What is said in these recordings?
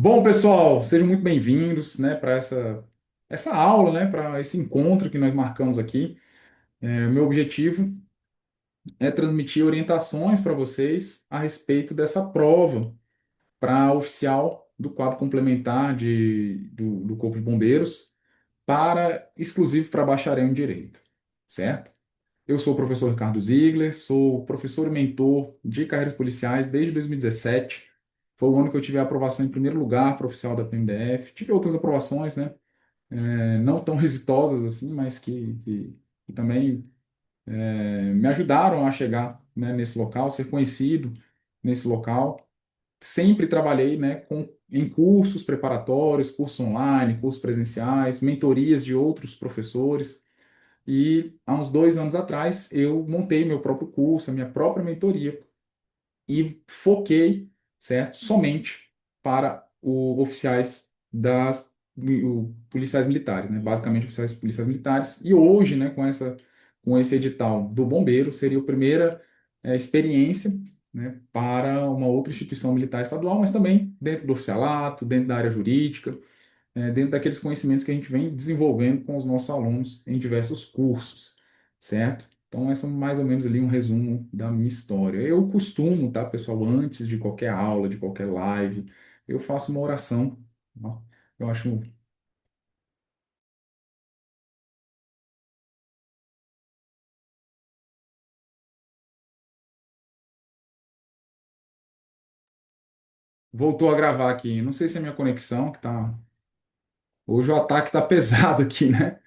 Bom, pessoal, sejam muito bem-vindos, né, para essa aula, né, para esse encontro que nós marcamos aqui. O meu objetivo é transmitir orientações para vocês a respeito dessa prova para oficial do quadro complementar do Corpo de Bombeiros exclusivo para bacharel em Direito, certo? Eu sou o professor Ricardo Ziegler, sou professor e mentor de carreiras policiais desde 2017. Foi o ano que eu tive a aprovação em primeiro lugar para oficial da PMDF. Tive outras aprovações, né? Não tão exitosas assim, mas que também me ajudaram a chegar, né, nesse local, ser conhecido nesse local. Sempre trabalhei, né, em cursos preparatórios, cursos online, cursos presenciais, mentorias de outros professores. E há uns 2 anos atrás eu montei meu próprio curso, a minha própria mentoria e foquei, certo, somente para os oficiais policiais militares, né? Basicamente oficiais policiais militares. E hoje, né, com esse edital do bombeiro, seria a primeira experiência, né, para uma outra instituição militar estadual, mas também dentro do oficialato, dentro da área jurídica, dentro daqueles conhecimentos que a gente vem desenvolvendo com os nossos alunos em diversos cursos, certo? Então, essa é mais ou menos ali um resumo da minha história. Eu costumo, tá, pessoal, antes de qualquer aula, de qualquer live, eu faço uma oração, tá? Eu acho. Voltou a gravar aqui. Não sei se é a minha conexão que tá. Hoje o ataque tá pesado aqui, né?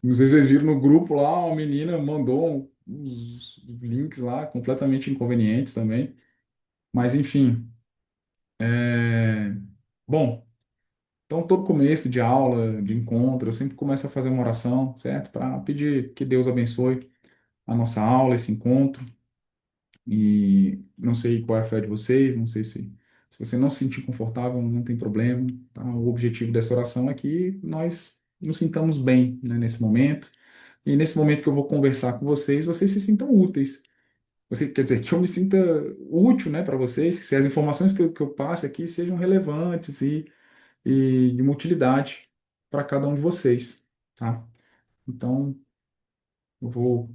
Não sei se vocês viram no grupo lá, uma menina mandou uns links lá completamente inconvenientes também. Mas enfim. é, Bom, então, todo começo de aula, de encontro, eu sempre começo a fazer uma oração, certo? Para pedir que Deus abençoe a nossa aula, esse encontro. E não sei qual é a fé de vocês, não sei se você não se sentir confortável, não tem problema, tá? O objetivo dessa oração é que nós nos sintamos bem, né, nesse momento. E nesse momento que eu vou conversar com vocês, vocês se sintam úteis. Você quer dizer que eu me sinta útil, né, para vocês, que se as informações que eu passe aqui sejam relevantes e de uma utilidade para cada um de vocês, tá? Então, eu vou,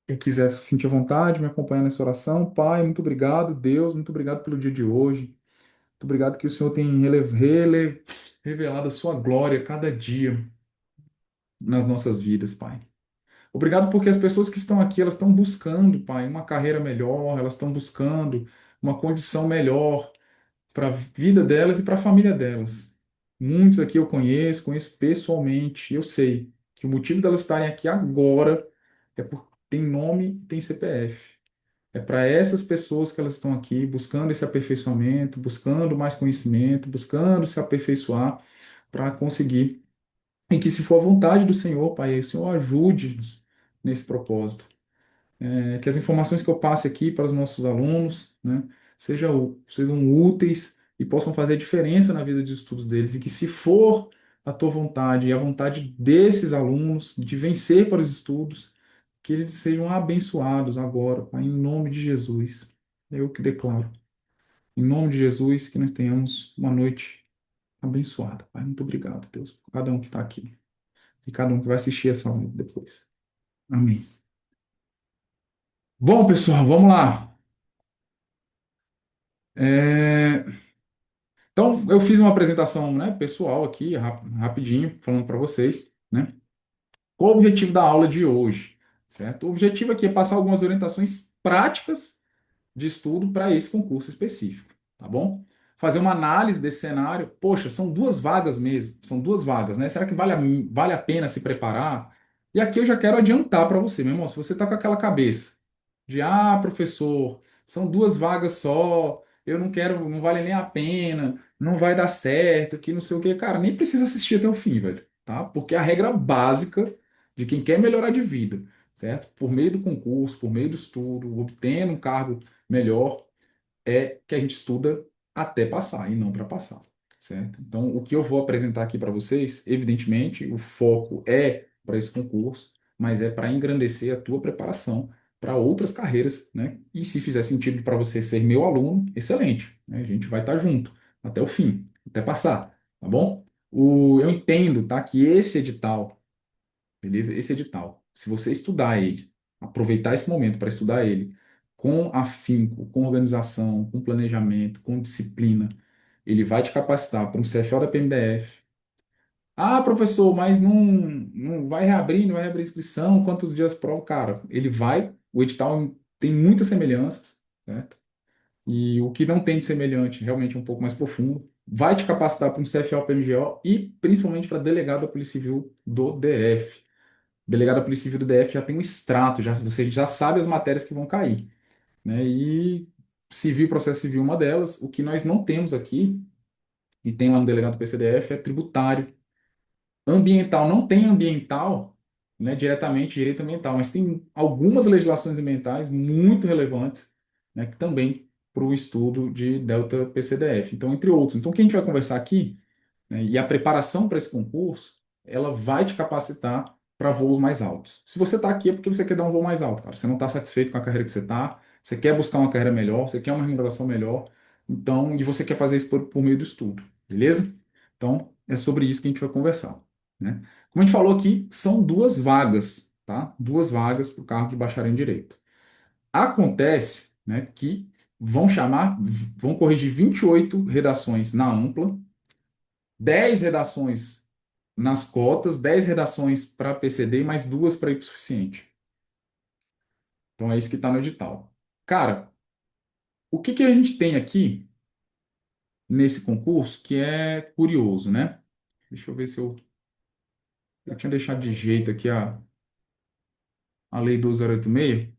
quem quiser sentir vontade, me acompanhar nessa oração. Pai, muito obrigado, Deus, muito obrigado pelo dia de hoje. Muito obrigado que o Senhor tem revelado a sua glória cada dia nas nossas vidas, Pai. Obrigado porque as pessoas que estão aqui, elas estão buscando, Pai, uma carreira melhor, elas estão buscando uma condição melhor para a vida delas e para a família delas. Muitos aqui eu conheço pessoalmente, eu sei que o motivo delas estarem aqui agora é porque tem nome, tem CPF. É para essas pessoas que elas estão aqui buscando esse aperfeiçoamento, buscando mais conhecimento, buscando se aperfeiçoar para conseguir. E que se for a vontade do Senhor, Pai, o Senhor ajude-nos nesse propósito, que as informações que eu passe aqui para os nossos alunos, né, sejam úteis e possam fazer a diferença na vida de estudos deles, e que se for a tua vontade e a vontade desses alunos de vencer para os estudos, que eles sejam abençoados agora, Pai, em nome de Jesus. Eu que declaro, em nome de Jesus, que nós tenhamos uma noite abençoada, Pai. Muito obrigado, Deus, por cada um que está aqui e cada um que vai assistir essa aula depois. Amém. Bom, pessoal, vamos lá. É, Então, eu fiz uma apresentação, né, pessoal aqui, rapidinho, falando para vocês, né, qual o objetivo da aula de hoje, certo? O objetivo aqui é passar algumas orientações práticas de estudo para esse concurso específico, tá bom? Fazer uma análise desse cenário. Poxa, são duas vagas mesmo, são duas vagas, né? Será que vale a pena se preparar? E aqui eu já quero adiantar para você, meu irmão, se você está com aquela cabeça de, professor, são duas vagas só, eu não quero, não vale nem a pena, não vai dar certo, que não sei o quê, cara, nem precisa assistir até o fim, velho, tá? Porque a regra básica de quem quer melhorar de vida, certo? Por meio do concurso, por meio do estudo, obtendo um cargo melhor, é que a gente estuda até passar e não para passar, certo? Então, o que eu vou apresentar aqui para vocês, evidentemente, o foco é para esse concurso, mas é para engrandecer a tua preparação para outras carreiras, né? E se fizer sentido para você ser meu aluno, excelente, né? A gente vai estar junto até o fim, até passar, tá bom? Eu entendo, tá, que esse edital, beleza? Esse edital, se você estudar ele, aproveitar esse momento para estudar ele com afinco, com organização, com planejamento, com disciplina, ele vai te capacitar para um CFO da PMDF. Ah, professor, mas não vai reabrir, não vai reabrir inscrição, quantos dias prova? Cara, ele vai, o edital tem muitas semelhanças, certo? E o que não tem de semelhante, realmente é um pouco mais profundo, vai te capacitar para um CFO PMGO e principalmente para delegado da Polícia Civil do DF. Delegado da Polícia Civil do DF já tem um extrato, já, você já sabe as matérias que vão cair, né? E civil e processo civil é uma delas. O que nós não temos aqui, e tem lá no delegado do PCDF, é tributário. Ambiental não tem ambiental, né, diretamente direito ambiental, mas tem algumas legislações ambientais muito relevantes, né, que também para o estudo de Delta PCDF. Então, entre outros. Então, o que a gente vai conversar aqui, né, e a preparação para esse concurso, ela vai te capacitar para voos mais altos. Se você está aqui é porque você quer dar um voo mais alto, cara. Você não está satisfeito com a carreira que você está, você quer buscar uma carreira melhor, você quer uma remuneração melhor, então, e você quer fazer isso por meio do estudo, beleza? Então, é sobre isso que a gente vai conversar, né? Como a gente falou aqui, são duas vagas, tá? Duas vagas para o cargo de bacharel em Direito. Acontece, né, que vão corrigir 28 redações na ampla, 10 redações nas cotas, 10 redações para PCD e mais duas para hipossuficiente. Então é isso que está no edital. Cara, o que que a gente tem aqui nesse concurso que é curioso, né? Deixa eu ver se eu tinha deixado de jeito aqui a Lei 12.086.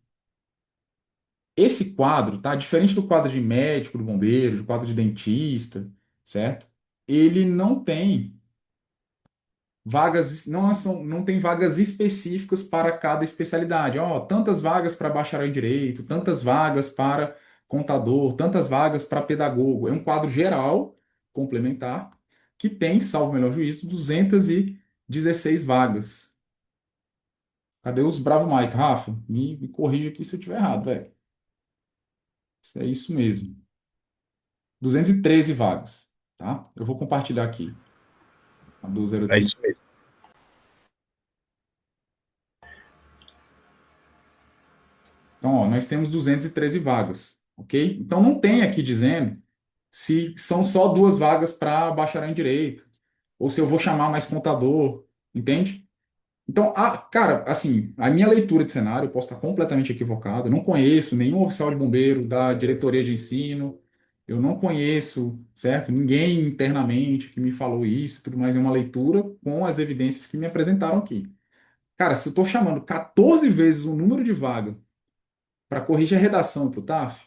Esse quadro, tá? Diferente do quadro de médico, do bombeiro, do quadro de dentista, certo? Ele não tem vagas, não tem vagas específicas para cada especialidade. Ó, tantas vagas para bacharel em direito, tantas vagas para contador, tantas vagas para pedagogo. É um quadro geral, complementar, que tem, salvo o melhor juízo, 216 vagas. Cadê os Bravo Mike? Rafa, me corrija aqui se eu estiver errado, velho. É isso mesmo. 213 vagas, tá? Eu vou compartilhar aqui a do É 086. isso mesmo. Então, ó, nós temos 213 vagas, ok? Então, não tem aqui dizendo se são só duas vagas para bacharel em direito, ou se eu vou chamar mais contador, entende? Então, cara, assim, a minha leitura de cenário, eu posso estar completamente equivocado, eu não conheço nenhum oficial de bombeiro da diretoria de ensino, eu não conheço, certo? Ninguém internamente que me falou isso, e tudo mais, é uma leitura com as evidências que me apresentaram aqui. Cara, se eu estou chamando 14 vezes o número de vaga para corrigir a redação para o TAF,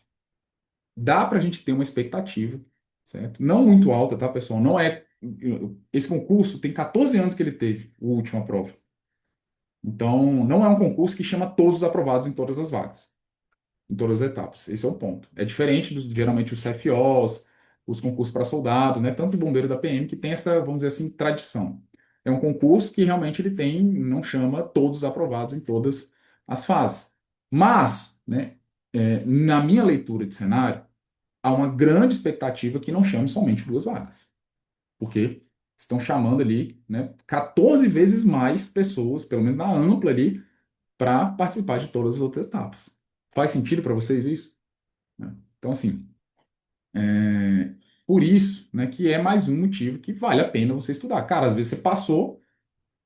dá para a gente ter uma expectativa, certo? Não muito alta, tá, pessoal? Não é. Esse concurso tem 14 anos que ele teve, a última prova. Então, não é um concurso que chama todos os aprovados em todas as vagas, em todas as etapas. Esse é o ponto. É diferente dos, geralmente, os CFOs, os concursos para soldados, né? Tanto o bombeiro da PM, que tem essa, vamos dizer assim, tradição. É um concurso que realmente ele tem, não chama todos os aprovados em todas as fases. Mas, né, na minha leitura de cenário, há uma grande expectativa que não chame somente duas vagas. Porque estão chamando ali, né, 14 vezes mais pessoas, pelo menos na ampla ali, para participar de todas as outras etapas. Faz sentido para vocês isso? Né? Então, assim, por isso, né, que é mais um motivo que vale a pena você estudar. Cara, às vezes você passou,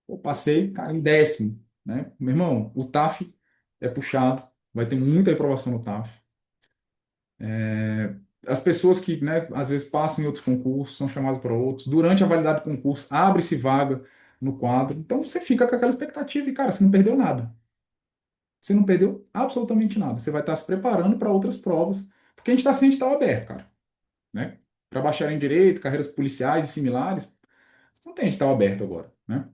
eu passei, cara, em décimo, né? Meu irmão, o TAF é puxado, vai ter muita reprovação no TAF. As pessoas que, né, às vezes passam em outros concursos, são chamadas para outros. Durante a validade do concurso, abre-se vaga no quadro. Então você fica com aquela expectativa e, cara, você não perdeu nada. Você não perdeu absolutamente nada. Você vai estar se preparando para outras provas, porque a gente está sem edital aberto, cara, né? Para bacharel em direito, carreiras policiais e similares, não tem edital aberto agora, né?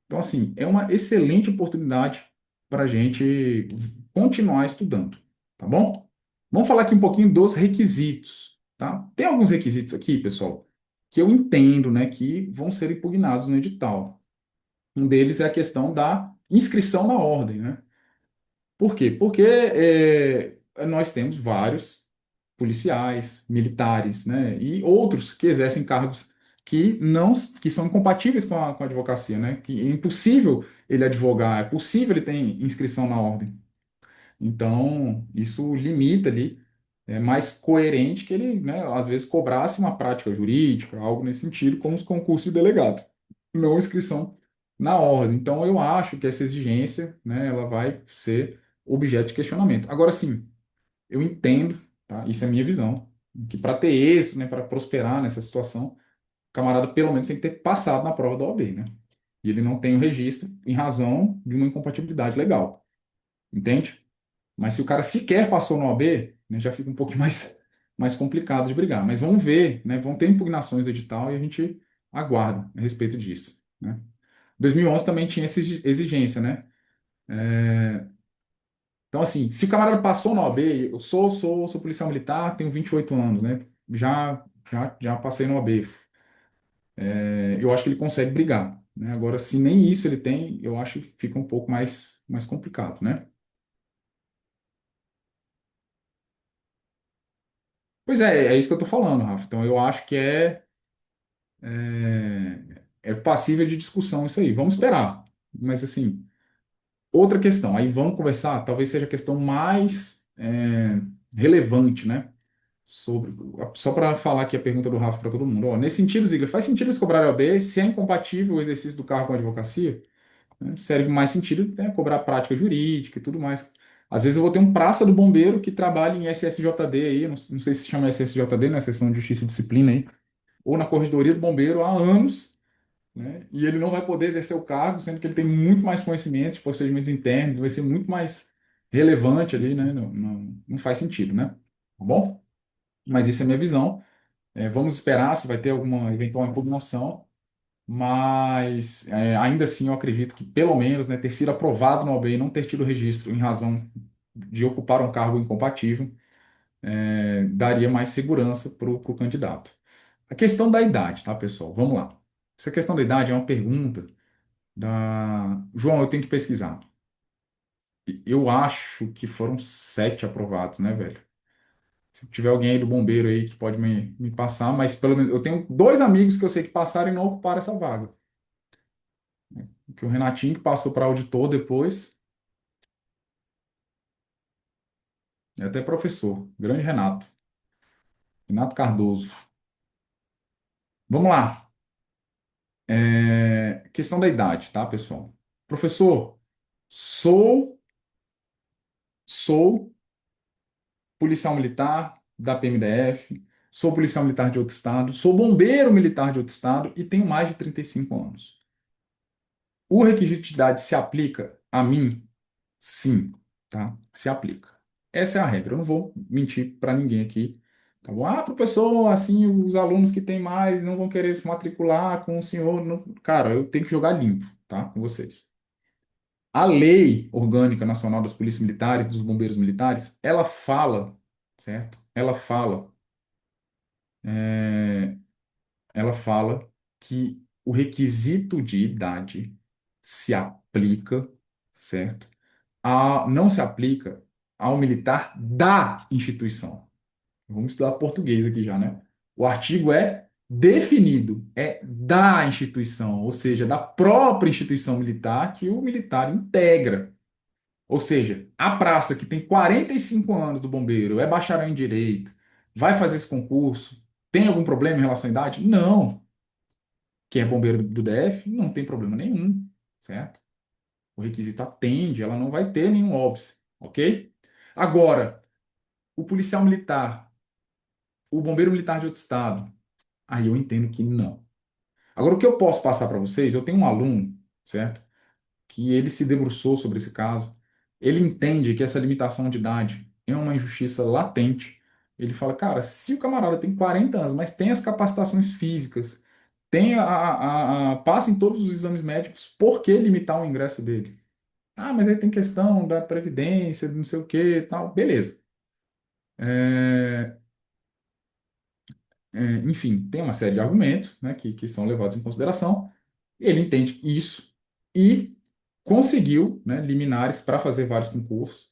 Então, assim, é uma excelente oportunidade para a gente continuar estudando, tá bom? Vamos falar aqui um pouquinho dos requisitos, tá? Tem alguns requisitos aqui, pessoal, que eu entendo, né, que vão ser impugnados no edital. Um deles é a questão da inscrição na ordem, né? Por quê? Porque nós temos vários policiais, militares, né, e outros que exercem cargos que não que são incompatíveis com a advocacia, né, que é impossível ele advogar, é possível ele ter inscrição na ordem. Então, isso limita ali, é mais coerente que ele, né, às vezes cobrasse uma prática jurídica, algo nesse sentido, como os concursos de delegado, não inscrição na ordem. Então, eu acho que essa exigência, né, ela vai ser objeto de questionamento. Agora, sim, eu entendo, tá? Isso é a minha visão, que para ter êxito, né, para prosperar nessa situação, o camarada pelo menos tem que ter passado na prova da OAB, né? E ele não tem o registro em razão de uma incompatibilidade legal, entende? Mas se o cara sequer passou no OAB, né, já fica um pouco mais complicado de brigar. Mas vamos ver, né? Vão ter impugnações do edital e a gente aguarda a respeito disso, né? 2011 também tinha essa exigência, né? Então, assim, se o camarada passou na OAB, eu sou policial militar, tenho 28 anos, né? Já passei na OAB. Eu acho que ele consegue brigar, né? Agora, se nem isso ele tem, eu acho que fica um pouco mais complicado, né? Pois é isso que eu tô falando, Rafa. Então, eu acho que é passível de discussão isso aí. Vamos esperar. Mas, assim, outra questão, aí vamos conversar, talvez seja a questão mais relevante, né? Sobre, só para falar aqui a pergunta do Rafa para todo mundo. Ó, nesse sentido, Ziegler, faz sentido eles cobrarem a OAB se é incompatível o exercício do cargo com a advocacia? Né? Serve mais sentido, né, cobrar prática jurídica e tudo mais. Às vezes eu vou ter um praça do bombeiro que trabalha em SSJD aí, não sei se chama SSJD, né, Seção de Justiça e Disciplina aí, ou na corredoria do bombeiro há anos, né, e ele não vai poder exercer o cargo, sendo que ele tem muito mais conhecimento de procedimentos internos, vai ser muito mais relevante ali, né, não faz sentido, né? Tá bom? Mas isso é a minha visão. Vamos esperar se vai ter alguma eventual impugnação, mas ainda assim eu acredito que pelo menos, né, ter sido aprovado no OAB e não ter tido registro em razão de ocupar um cargo incompatível daria mais segurança para o candidato. A questão da idade, tá, pessoal? Vamos lá. Essa questão da idade é uma pergunta da. João, eu tenho que pesquisar. Eu acho que foram 7 aprovados, né, velho? Se tiver alguém aí do bombeiro aí que pode me passar, mas pelo menos eu tenho 2 amigos que eu sei que passaram e não ocuparam essa vaga. Que o Renatinho, que passou para auditor depois, é até professor. Grande Renato. Renato Cardoso. Vamos lá. Questão da idade, tá, pessoal? Professor, sou, sou policial militar da PMDF, sou policial militar de outro estado, sou bombeiro militar de outro estado e tenho mais de 35 anos. O requisito de idade se aplica a mim? Sim, tá? Se aplica. Essa é a regra. Eu não vou mentir para ninguém aqui, tá bom? Ah, professor, assim, os alunos que têm mais não vão querer se matricular com o senhor. Cara, eu tenho que jogar limpo, tá? Com vocês. A Lei Orgânica Nacional das Polícias Militares, dos Bombeiros Militares, ela fala, certo? Ela fala que o requisito de idade se aplica, certo? Não se aplica ao militar da instituição. Vamos estudar português aqui já, né? O artigo é definido, é da instituição, ou seja, da própria instituição militar que o militar integra. Ou seja, a praça que tem 45 anos do bombeiro, é bacharel em direito, vai fazer esse concurso, tem algum problema em relação à idade? Não. Quem é bombeiro do DF não tem problema nenhum, certo? O requisito atende, ela não vai ter nenhum óbice, ok? Agora, o policial militar, o bombeiro militar de outro estado, aí eu entendo que não. Agora, o que eu posso passar para vocês, eu tenho um aluno, certo? Que ele se debruçou sobre esse caso, ele entende que essa limitação de idade é uma injustiça latente. Ele fala, cara, se o camarada tem 40 anos, mas tem as capacitações físicas, tem passa em todos os exames médicos, por que limitar o ingresso dele? Ah, mas aí tem questão da previdência, não sei o que e tal. Beleza. É, enfim, tem uma série de argumentos, né, que são levados em consideração. Ele entende isso e conseguiu, né, liminares para fazer vários concursos.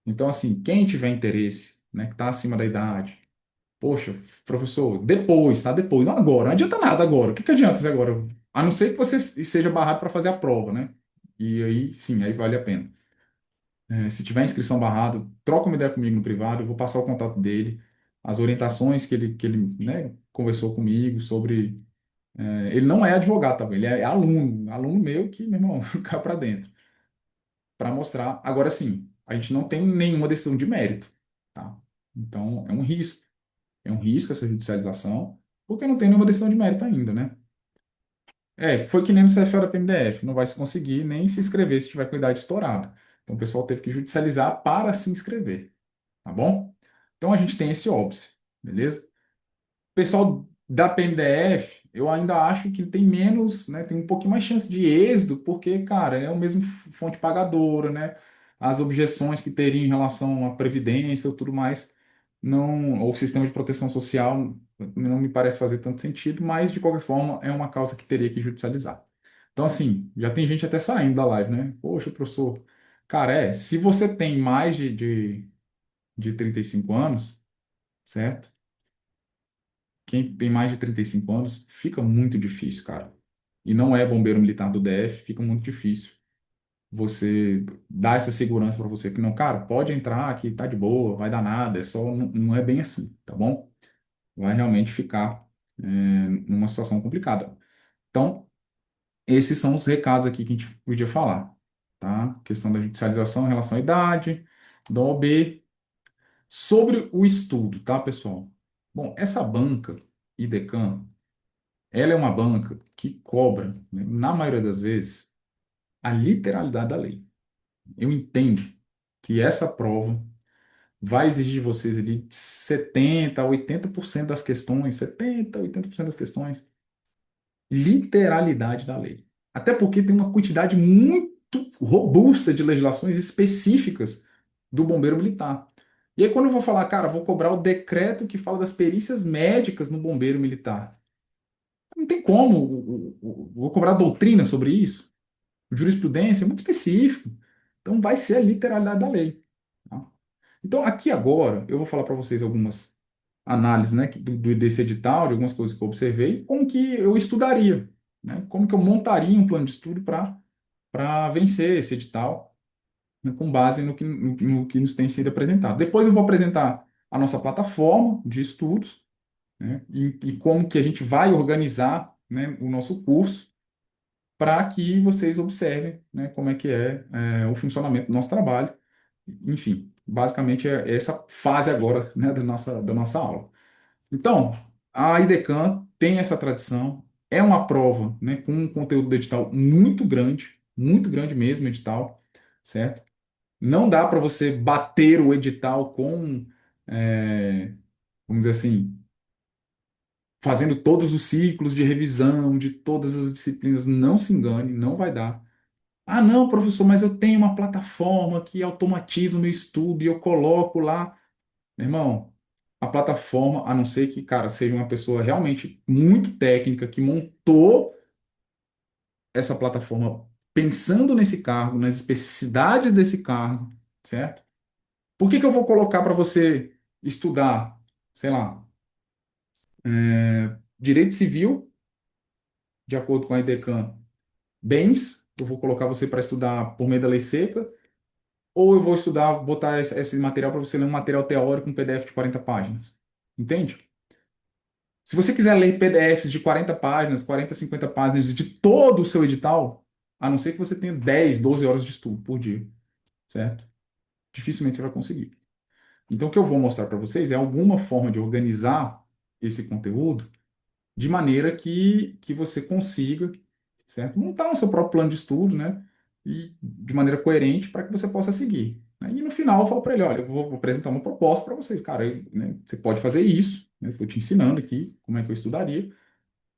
Então, assim, quem tiver interesse, né, que está acima da idade, poxa, professor, depois, tá? Depois, não agora, não adianta nada agora. O que que adianta você agora? A não ser que você seja barrado para fazer a prova, né? E aí, sim, aí vale a pena. Se tiver inscrição barrada, troca uma ideia comigo no privado, eu vou passar o contato dele, as orientações que ele, né, conversou comigo sobre. Ele não é advogado, tá? Ele é aluno, aluno meu que, meu irmão, cai para dentro, para mostrar. Agora sim, a gente não tem nenhuma decisão de mérito, tá? Então, é um risco. É um risco essa judicialização, porque não tem nenhuma decisão de mérito ainda, né? Foi que nem no CFA da PMDF, não vai se conseguir nem se inscrever se tiver com idade estourada. Então, o pessoal teve que judicializar para se inscrever, tá bom? Então, a gente tem esse óbice, beleza? Pessoal da PMDF, eu ainda acho que tem menos, né, tem um pouquinho mais chance de êxito, porque, cara, é o mesmo fonte pagadora, né? As objeções que teria em relação à previdência ou tudo mais, não, ou sistema de proteção social, não me parece fazer tanto sentido, mas de qualquer forma é uma causa que teria que judicializar. Então, assim, já tem gente até saindo da live, né? Poxa, professor, cara, se você tem mais de 35 anos, certo? Quem tem mais de 35 anos, fica muito difícil, cara. E não é bombeiro militar do DF, fica muito difícil você dar essa segurança para você que não, cara, pode entrar que tá de boa, vai dar nada, é só, não é bem assim, tá bom? Vai realmente ficar numa situação complicada. Então, esses são os recados aqui que a gente podia falar, tá? Questão da judicialização em relação à idade, da OB, sobre o estudo, tá, pessoal? Bom, essa banca, IDECAM, ela é uma banca que cobra, né, na maioria das vezes, a literalidade da lei. Eu entendo que essa prova vai exigir de vocês ali 70 a 80% das questões, 70 a 80% das questões, literalidade da lei. Até porque tem uma quantidade muito robusta de legislações específicas do bombeiro militar. E aí, quando eu vou falar, cara, vou cobrar o decreto que fala das perícias médicas no bombeiro militar. Não tem como. Vou cobrar doutrina sobre isso. Jurisprudência é muito específico. Então, vai ser a literalidade da lei. Tá? Então, aqui agora, eu vou falar para vocês algumas análises, né, desse edital, de algumas coisas que eu observei, e como que eu estudaria, né? Como que eu montaria um plano de estudo para vencer esse edital, né, com base no que nos tem sido apresentado. Depois eu vou apresentar a nossa plataforma de estudos, né, e como que a gente vai organizar, né, o nosso curso para que vocês observem, né, como é que é o funcionamento do nosso trabalho. Enfim, basicamente é essa fase agora, né, da nossa aula. Então, a IDECAM tem essa tradição, é uma prova, né, com um conteúdo do edital muito grande mesmo, edital, certo? Não dá para você bater o edital com, vamos dizer assim, fazendo todos os ciclos de revisão de todas as disciplinas. Não se engane, não vai dar. Ah, não, professor, mas eu tenho uma plataforma que automatiza o meu estudo e eu coloco lá. Meu irmão, a plataforma, a não ser que, cara, seja uma pessoa realmente muito técnica que montou essa plataforma pensando nesse cargo, nas especificidades desse cargo, certo? Por que que eu vou colocar para você estudar, sei lá, direito civil, de acordo com a EDECAM, bens, eu vou colocar você para estudar por meio da lei seca, ou eu vou estudar, botar esse material para você ler um material teórico, um PDF de 40 páginas. Entende? Se você quiser ler PDFs de 40 páginas, 40, 50 páginas de todo o seu edital, a não ser que você tenha 10, 12 horas de estudo por dia, certo? Dificilmente você vai conseguir. Então, o que eu vou mostrar para vocês é alguma forma de organizar esse conteúdo de maneira que você consiga, certo? Montar o seu próprio plano de estudo, né? E de maneira coerente para que você possa seguir. Né? E no final eu falo para ele, olha, eu vou apresentar uma proposta para vocês, cara, né, você pode fazer isso, né? Estou te ensinando aqui como é que eu estudaria,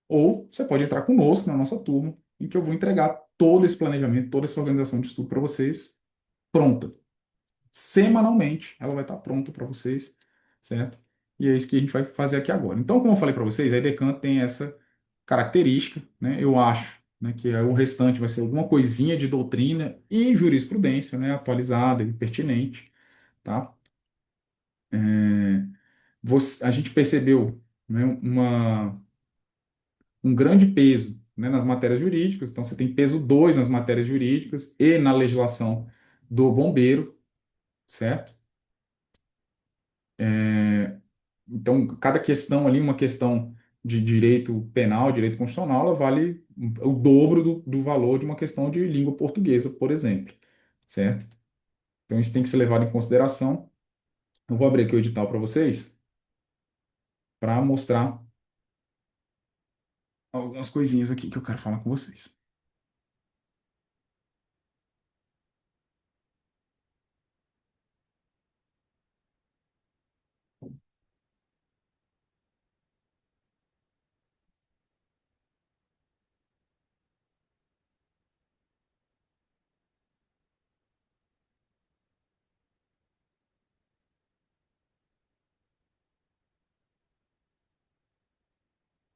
ou você pode entrar conosco na nossa turma, em que eu vou entregar todo esse planejamento, toda essa organização de estudo para vocês pronta. Semanalmente ela vai estar pronta para vocês, certo? E é isso que a gente vai fazer aqui agora. Então, como eu falei para vocês, a EDECAN tem essa característica, né? Eu acho, né, que o restante vai ser alguma coisinha de doutrina e jurisprudência, né, atualizada e pertinente. tá? É, a gente percebeu, né, um grande peso, né, nas matérias jurídicas, então você tem peso 2 nas matérias jurídicas e na legislação do bombeiro, certo? Então, cada questão ali, uma questão de direito penal, direito constitucional, ela vale o dobro do valor de uma questão de língua portuguesa, por exemplo, certo? Então, isso tem que ser levado em consideração. Eu vou abrir aqui o edital para vocês, para mostrar algumas coisinhas aqui que eu quero falar com vocês.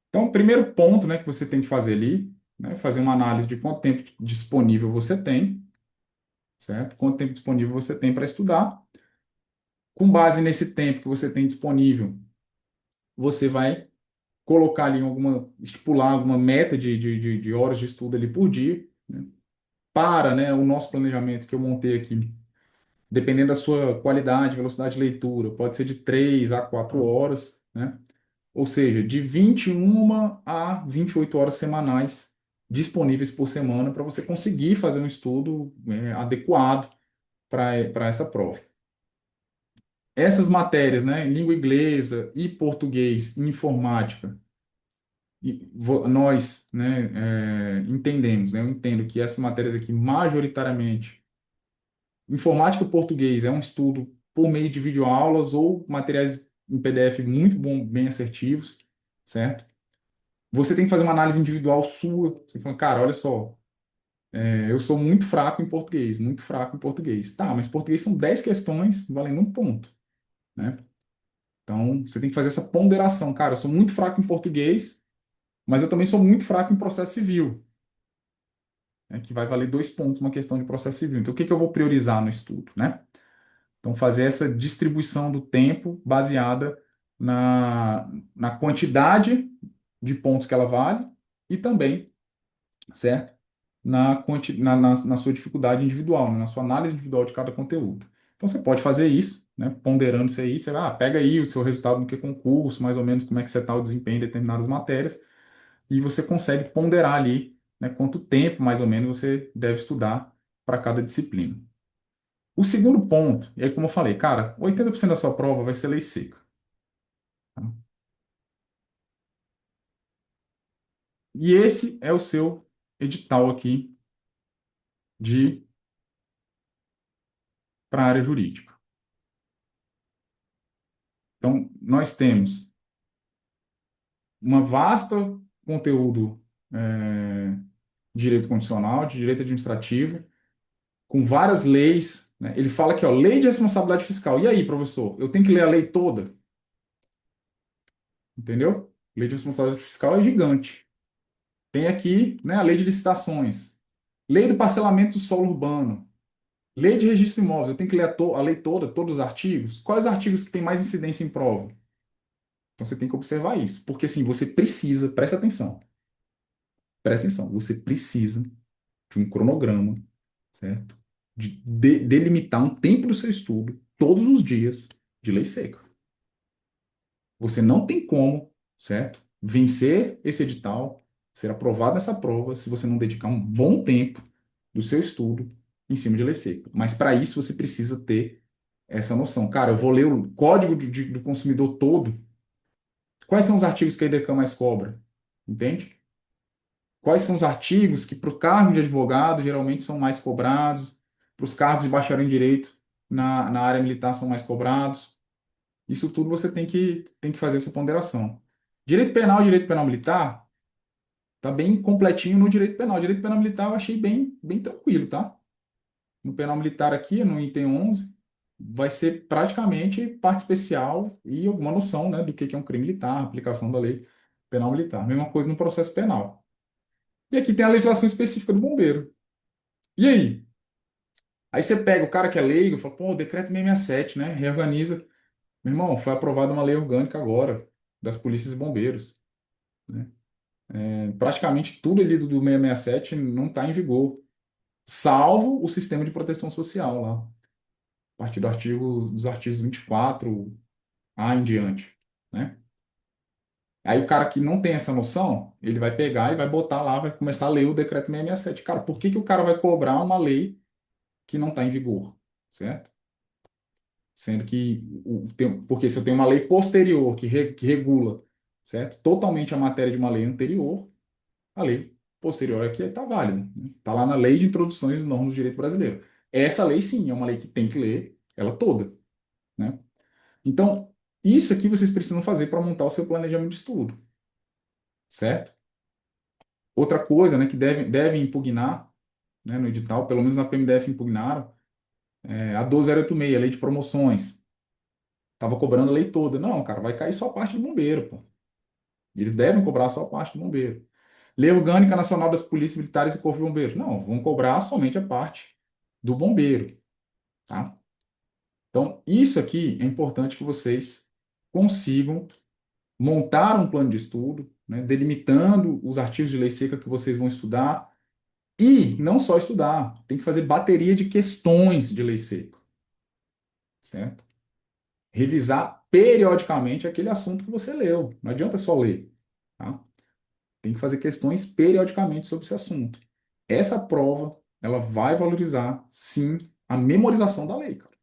Então, o primeiro ponto, né, que você tem que fazer ali, né, fazer uma análise de quanto tempo disponível você tem, certo? Quanto tempo disponível você tem para estudar. Com base nesse tempo que você tem disponível, você vai colocar ali alguma, estipular alguma meta de horas de estudo ali por dia, né? Para, né, o nosso planejamento que eu montei aqui, dependendo da sua qualidade, velocidade de leitura, pode ser de 3 a 4 horas, né? Ou seja, de 21 a 28 horas semanais disponíveis por semana para você conseguir fazer um estudo adequado para essa prova. Essas matérias, né, língua inglesa e português e informática, nós, né, entendemos, né, eu entendo que essas matérias aqui, majoritariamente, informática e português é um estudo por meio de videoaulas ou materiais em PDF muito bom, bem assertivos, certo? Você tem que fazer uma análise individual sua. Você fala, cara, olha só, eu sou muito fraco em português, muito fraco em português. Tá, mas português são 10 questões valendo um ponto, né? Então, você tem que fazer essa ponderação. Cara, eu sou muito fraco em português, mas eu também sou muito fraco em processo civil, né, que vai valer 2 pontos uma questão de processo civil. Então, o que que eu vou priorizar no estudo, né? Então, fazer essa distribuição do tempo baseada na quantidade de pontos que ela vale e também, certo? Na sua dificuldade individual, né? Na sua análise individual de cada conteúdo. Então, você pode fazer isso, né? Ponderando isso aí, você pega aí o seu resultado no que concurso, mais ou menos como é que você está o desempenho em determinadas matérias, e você consegue ponderar ali, né, quanto tempo, mais ou menos, você deve estudar para cada disciplina. O segundo ponto, e aí como eu falei, cara, 80% da sua prova vai ser lei seca. Tá? E esse é o seu edital aqui de para a área jurídica. Então, nós temos uma vasta conteúdo de direito constitucional, de direito administrativo, com várias leis, né? Ele fala aqui, ó, lei de responsabilidade fiscal. E aí, professor, eu tenho que ler a lei toda? Entendeu? Lei de responsabilidade fiscal é gigante. Tem aqui, né, a lei de licitações, lei do parcelamento do solo urbano, lei de registro de imóveis. Eu tenho que ler a lei toda, todos os artigos. Quais artigos que têm mais incidência em prova? Então você tem que observar isso, porque assim, você precisa, presta atenção, você precisa de um cronograma, certo? De delimitar um tempo do seu estudo, todos os dias, de lei seca. Você não tem como, certo? Vencer esse edital, ser aprovado nessa prova, se você não dedicar um bom tempo do seu estudo em cima de lei seca. Mas para isso você precisa ter essa noção. Cara, eu vou ler o código do consumidor todo. Quais são os artigos que a EDECAM mais cobra? Entende? Quais são os artigos que, para o cargo de advogado, geralmente são mais cobrados, para os cargos de bacharel em direito na área militar são mais cobrados. Isso tudo você tem que fazer essa ponderação. Direito penal militar, tá bem completinho no direito penal. Direito penal militar eu achei bem, bem tranquilo, tá? No penal militar aqui, no item 11, vai ser praticamente parte especial e alguma noção, né, do que é um crime militar, aplicação da lei penal militar. Mesma coisa no processo penal. E aqui tem a legislação específica do bombeiro. E aí? Aí você pega o cara que é leigo e fala, pô, decreto 667, né? Reorganiza. Meu irmão, foi aprovada uma lei orgânica agora das polícias e bombeiros, né? Praticamente tudo ali do 667 não está em vigor, salvo o sistema de proteção social lá, a partir dos artigos 24A em diante, né? Aí o cara que não tem essa noção, ele vai pegar e vai botar lá, vai começar a ler o decreto 667. Cara, por que que o cara vai cobrar uma lei que não está em vigor, certo? Sendo que, porque se eu tenho uma lei posterior que regula, certo? Totalmente a matéria de uma lei anterior, a lei posterior aqui está válida. Está lá na Lei de Introduções e Normas do Direito Brasileiro. Essa lei, sim, é uma lei que tem que ler ela toda, né? Então, isso aqui vocês precisam fazer para montar o seu planejamento de estudo, certo? Outra coisa, né, que devem impugnar, né, no edital, pelo menos na PMDF impugnaram, a 12086, a Lei de Promoções. Tava cobrando a lei toda. Não, cara, vai cair só a parte do bombeiro, pô. Eles devem cobrar só a parte do bombeiro. Lei Orgânica Nacional das Polícias Militares e Corpo de Bombeiros. Não, vão cobrar somente a parte do bombeiro, tá? Então, isso aqui é importante que vocês consigam montar um plano de estudo, né, delimitando os artigos de lei seca que vocês vão estudar e não só estudar, tem que fazer bateria de questões de lei seca, certo? Revisar periodicamente aquele assunto que você leu. Não adianta só ler, tá? Tem que fazer questões periodicamente sobre esse assunto. Essa prova, ela vai valorizar, sim, a memorização da lei, cara.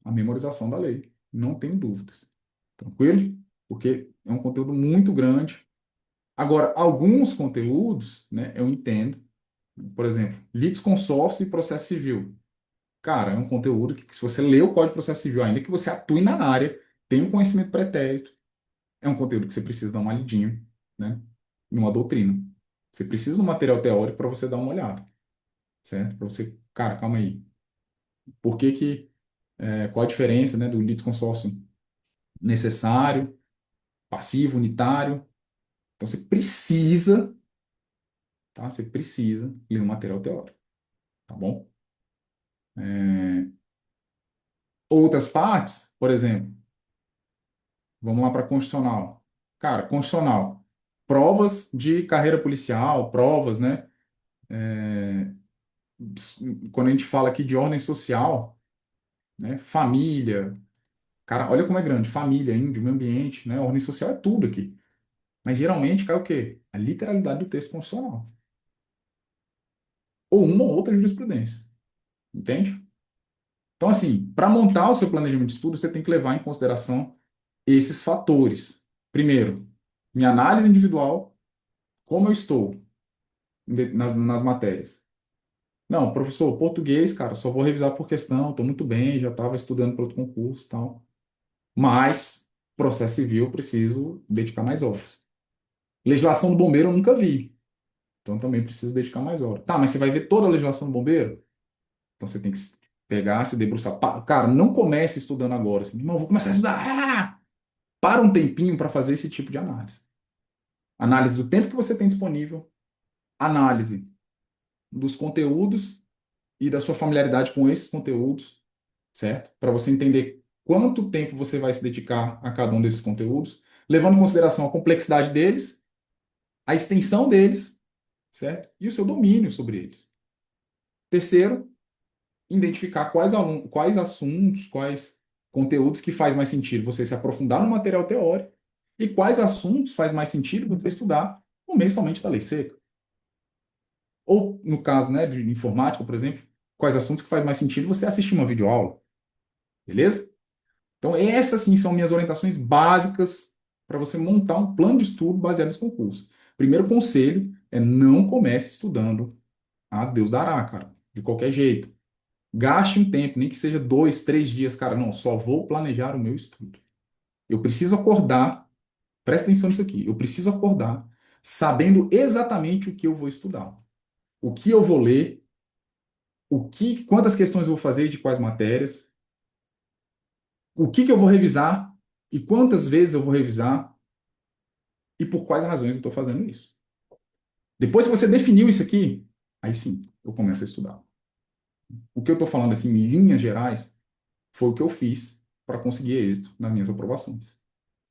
A memorização da lei. Não tem dúvidas. Tranquilo? Porque é um conteúdo muito grande. Agora, alguns conteúdos, né, eu entendo. Por exemplo, litisconsórcio e processo civil. Cara, é um conteúdo que, se você lê o Código de Processo Civil, ainda que você atue na área, tem um conhecimento pretérito, é um conteúdo que você precisa dar uma lidinha, né? Numa doutrina. Você precisa do material teórico para você dar uma olhada, certo? Para você, cara, calma aí. Por que que, qual a diferença, né, do litisconsórcio necessário, passivo, unitário? Então você precisa, tá? Você precisa ler o material teórico, tá bom? É, outras partes, por exemplo, vamos lá para constitucional. Cara, constitucional. Provas de carreira policial, provas, né? Quando a gente fala aqui de ordem social, né? Família. Cara, olha como é grande. Família, índio, meio ambiente, né? Ordem social é tudo aqui. Mas geralmente cai o quê? A literalidade do texto constitucional. Ou uma ou outra jurisprudência. Entende? Então, assim, para montar o seu planejamento de estudo, você tem que levar em consideração esses fatores. Primeiro, minha análise individual, como eu estou nas matérias. Não, professor, português, cara, só vou revisar por questão, estou muito bem, já estava estudando para outro concurso e tal. Mas, processo civil, eu preciso dedicar mais horas. Legislação do bombeiro eu nunca vi, então também preciso dedicar mais horas. Tá, mas você vai ver toda a legislação do bombeiro? Então você tem que pegar, se debruçar. Cara, não comece estudando agora. Assim, não, vou começar a estudar. Para um tempinho para fazer esse tipo de análise. Análise do tempo que você tem disponível, análise dos conteúdos e da sua familiaridade com esses conteúdos, certo? Para você entender quanto tempo você vai se dedicar a cada um desses conteúdos, levando em consideração a complexidade deles, a extensão deles, certo? E o seu domínio sobre eles. Terceiro, identificar quais assuntos, quais conteúdos que faz mais sentido você se aprofundar no material teórico e quais assuntos faz mais sentido você estudar no meio somente da lei seca. Ou, no caso, né, de informática, por exemplo, quais assuntos que faz mais sentido você assistir uma videoaula, beleza? Então, essas sim são minhas orientações básicas para você montar um plano de estudo baseado nesse concurso. Primeiro conselho é não comece estudando a Deus dará, cara, de qualquer jeito. Gaste um tempo, nem que seja 2, 3 dias, cara. Não, só vou planejar o meu estudo. Eu preciso acordar, presta atenção nisso aqui. Eu preciso acordar sabendo exatamente o que eu vou estudar, o que eu vou ler, quantas questões eu vou fazer de quais matérias, o que eu vou revisar e quantas vezes eu vou revisar e por quais razões eu estou fazendo isso. Depois que você definiu isso aqui, aí sim, eu começo a estudar. O que eu estou falando, assim, em linhas gerais, foi o que eu fiz para conseguir êxito nas minhas aprovações.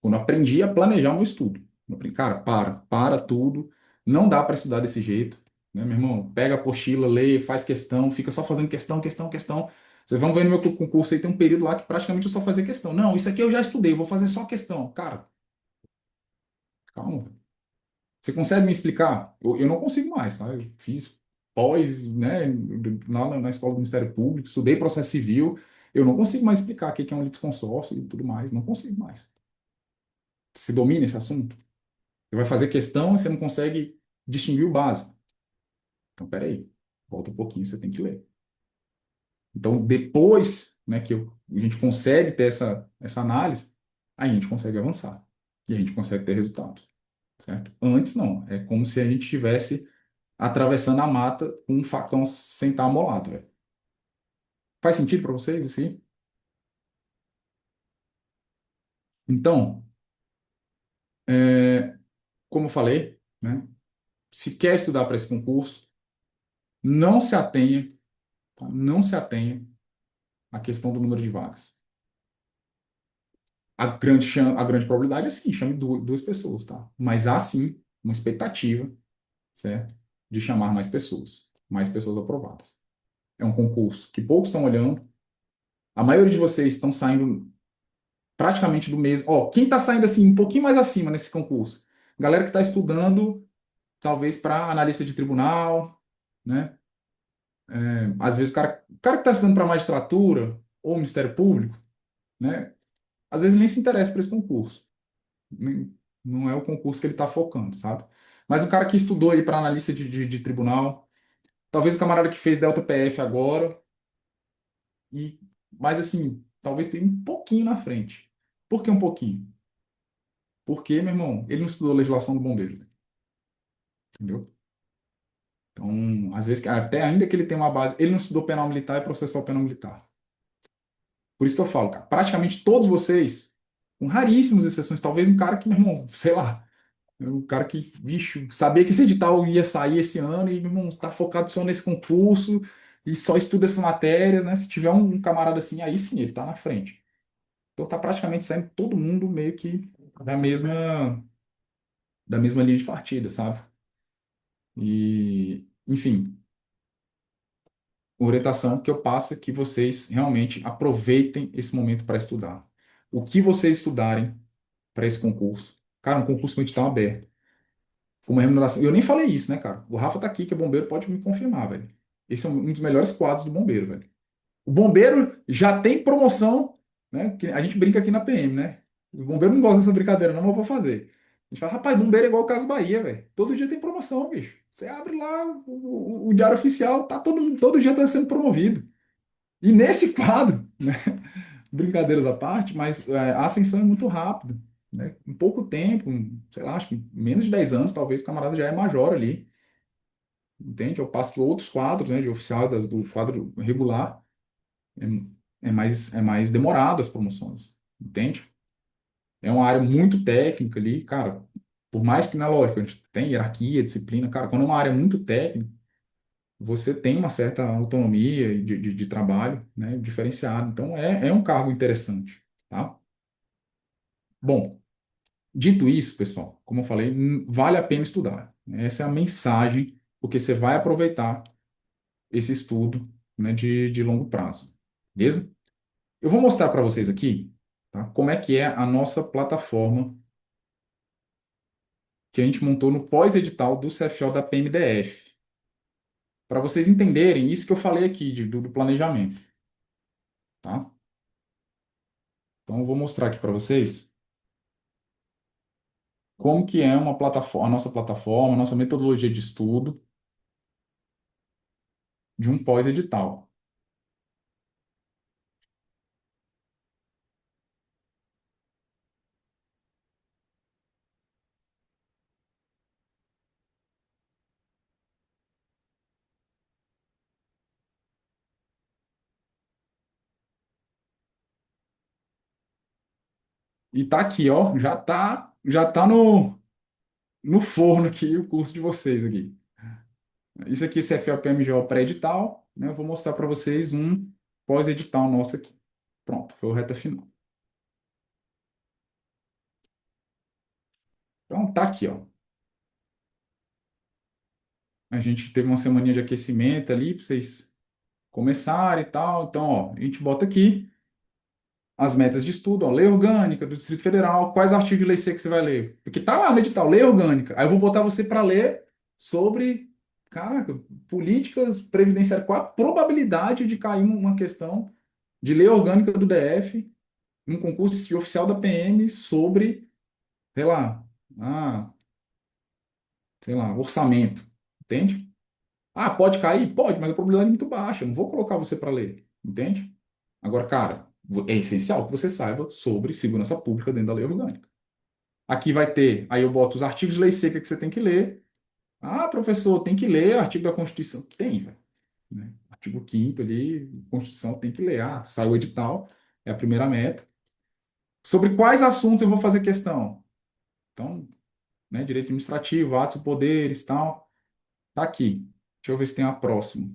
Quando eu aprendi a planejar o meu estudo. Eu aprendi, cara, para tudo. Não dá para estudar desse jeito, né, meu irmão? Pega a apostila, lê, faz questão, fica só fazendo questão, questão, questão. Vocês vão ver no meu concurso aí, tem um período lá que praticamente eu só fazia questão. Não, isso aqui eu já estudei, vou fazer só questão. Cara, calma. Você consegue me explicar? Eu não consigo mais, tá? Eu fiz pós, né, lá na escola do Ministério Público, estudei processo civil. Eu não consigo mais explicar o que é um litisconsórcio e tudo mais. Não consigo mais. Você domina esse assunto? Você vai fazer questão e você não consegue distinguir o básico. Então, peraí, volta um pouquinho, você tem que ler. Então, depois, né, a gente consegue ter essa análise, aí a gente consegue avançar. E a gente consegue ter resultado, certo? Antes, não. É como se a gente estivesse atravessando a mata com um facão sem estar amolado, velho. Faz sentido para vocês, assim? Então, como eu falei, né, se quer estudar para esse concurso, não se atenha, tá? Não se atenha à questão do número de vagas. A grande probabilidade é sim, chame duas pessoas, tá? Mas há sim uma expectativa, certo? De chamar mais pessoas aprovadas. É um concurso que poucos estão olhando, a maioria de vocês estão saindo praticamente do mesmo. Ó, quem está saindo assim, um pouquinho mais acima nesse concurso? Galera que está estudando, talvez para analista de tribunal, né? Às vezes o cara que está estudando para magistratura ou Ministério Público, né? Às vezes nem se interessa por esse concurso. Não é o concurso que ele está focando, sabe? Mas o cara que estudou aí para analista de tribunal, talvez o camarada que fez Delta PF agora, e mas assim, talvez tenha um pouquinho na frente. Por que um pouquinho? Porque, meu irmão, ele não estudou legislação do bombeiro, entendeu? Então, às vezes, até ainda que ele tenha uma base, ele não estudou penal militar e processal penal militar. Por isso que eu falo, cara, praticamente todos vocês, com raríssimas exceções, talvez um cara que, meu irmão, sei lá, o cara que, bicho, sabia que esse edital ia sair esse ano e, meu irmão, tá focado só nesse concurso e só estuda essas matérias, né? Se tiver um camarada assim, aí sim, ele tá na frente. Então tá praticamente saindo todo mundo meio que da mesma, da mesma linha de partida, sabe? E, enfim, a orientação que eu passo é que vocês realmente aproveitem esse momento para estudar. O que vocês estudarem para esse concurso, cara, um concurso com edital aberto com uma remuneração. Eu nem falei isso, né, cara? O Rafa tá aqui, que é bombeiro, pode me confirmar, velho. Esse é um dos melhores quadros do bombeiro, velho. O bombeiro já tem promoção, né? Que a gente brinca aqui na PM, né? O bombeiro não gosta dessa brincadeira, não, mas eu vou fazer. A gente fala, rapaz, bombeiro é igual o Caso Bahia, velho. Todo dia tem promoção, bicho. Você abre lá o diário oficial, tá todo dia tá sendo promovido. E nesse quadro, né? Brincadeiras à parte, mas a ascensão é muito rápida, né? Em pouco tempo, sei lá, acho que em menos de 10 anos, talvez o camarada já é major ali, entende? Ao passo que outros quadros, né, de oficial do quadro regular, é mais demorado as promoções, entende? É uma área muito técnica ali, cara, por mais que na lógica a gente tem hierarquia, disciplina, cara, quando é uma área muito técnica, você tem uma certa autonomia de trabalho, né, diferenciado. Então, é um cargo interessante, tá? Bom, dito isso, pessoal, como eu falei, vale a pena estudar. Essa é a mensagem, porque você vai aproveitar esse estudo, né, de longo prazo. Beleza? Eu vou mostrar para vocês aqui, tá, como é que é a nossa plataforma que a gente montou no pós-edital do CFO da PMDF, para vocês entenderem isso que eu falei aqui do planejamento, tá? Então, eu vou mostrar aqui para vocês como que é uma plataforma, a nossa metodologia de estudo de um pós-edital. E tá aqui, ó, já tá no forno aqui o curso de vocês aqui. Isso aqui, CFL PMGO pré-edital, né? Eu vou mostrar para vocês um pós-edital nosso aqui. Pronto, foi o reta final. Então, tá aqui, ó. A gente teve uma semaninha de aquecimento ali para vocês começarem e tal. Então, ó, a gente bota aqui as metas de estudo, ó, lei orgânica do Distrito Federal, quais artigos de lei seca você vai ler? Porque tá lá no edital, lei orgânica. Aí eu vou botar você para ler sobre, caraca, políticas previdenciárias, qual a probabilidade de cair uma questão de lei orgânica do DF, um concurso de oficial da PM sobre, sei lá, ah, sei lá, orçamento, entende? Ah, pode cair? Pode, mas a probabilidade é muito baixa, eu não vou colocar você para ler, entende? Agora, cara, é essencial que você saiba sobre segurança pública dentro da lei orgânica. Aqui vai ter, aí eu boto os artigos de lei seca que você tem que ler. Ah, professor, tem que ler artigo da Constituição. Tem, velho. Né? Artigo 5º ali, Constituição tem que ler. Ah, saiu o edital, é a primeira meta. Sobre quais assuntos eu vou fazer questão? Então, né, direito administrativo, atos e poderes, tal. Tá aqui. Deixa eu ver se tem a próxima.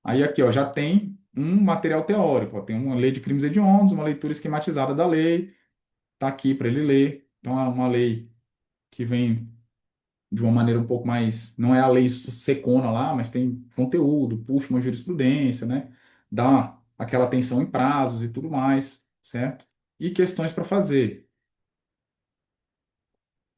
Aí aqui, ó, já tem um material teórico, ó, tem uma lei de crimes hediondos, uma leitura esquematizada da lei, tá aqui para ele ler. Então, é uma lei que vem de uma maneira um pouco mais, não é a lei secona lá, mas tem conteúdo, puxa uma jurisprudência, né? Dá aquela atenção em prazos e tudo mais, certo? E questões para fazer.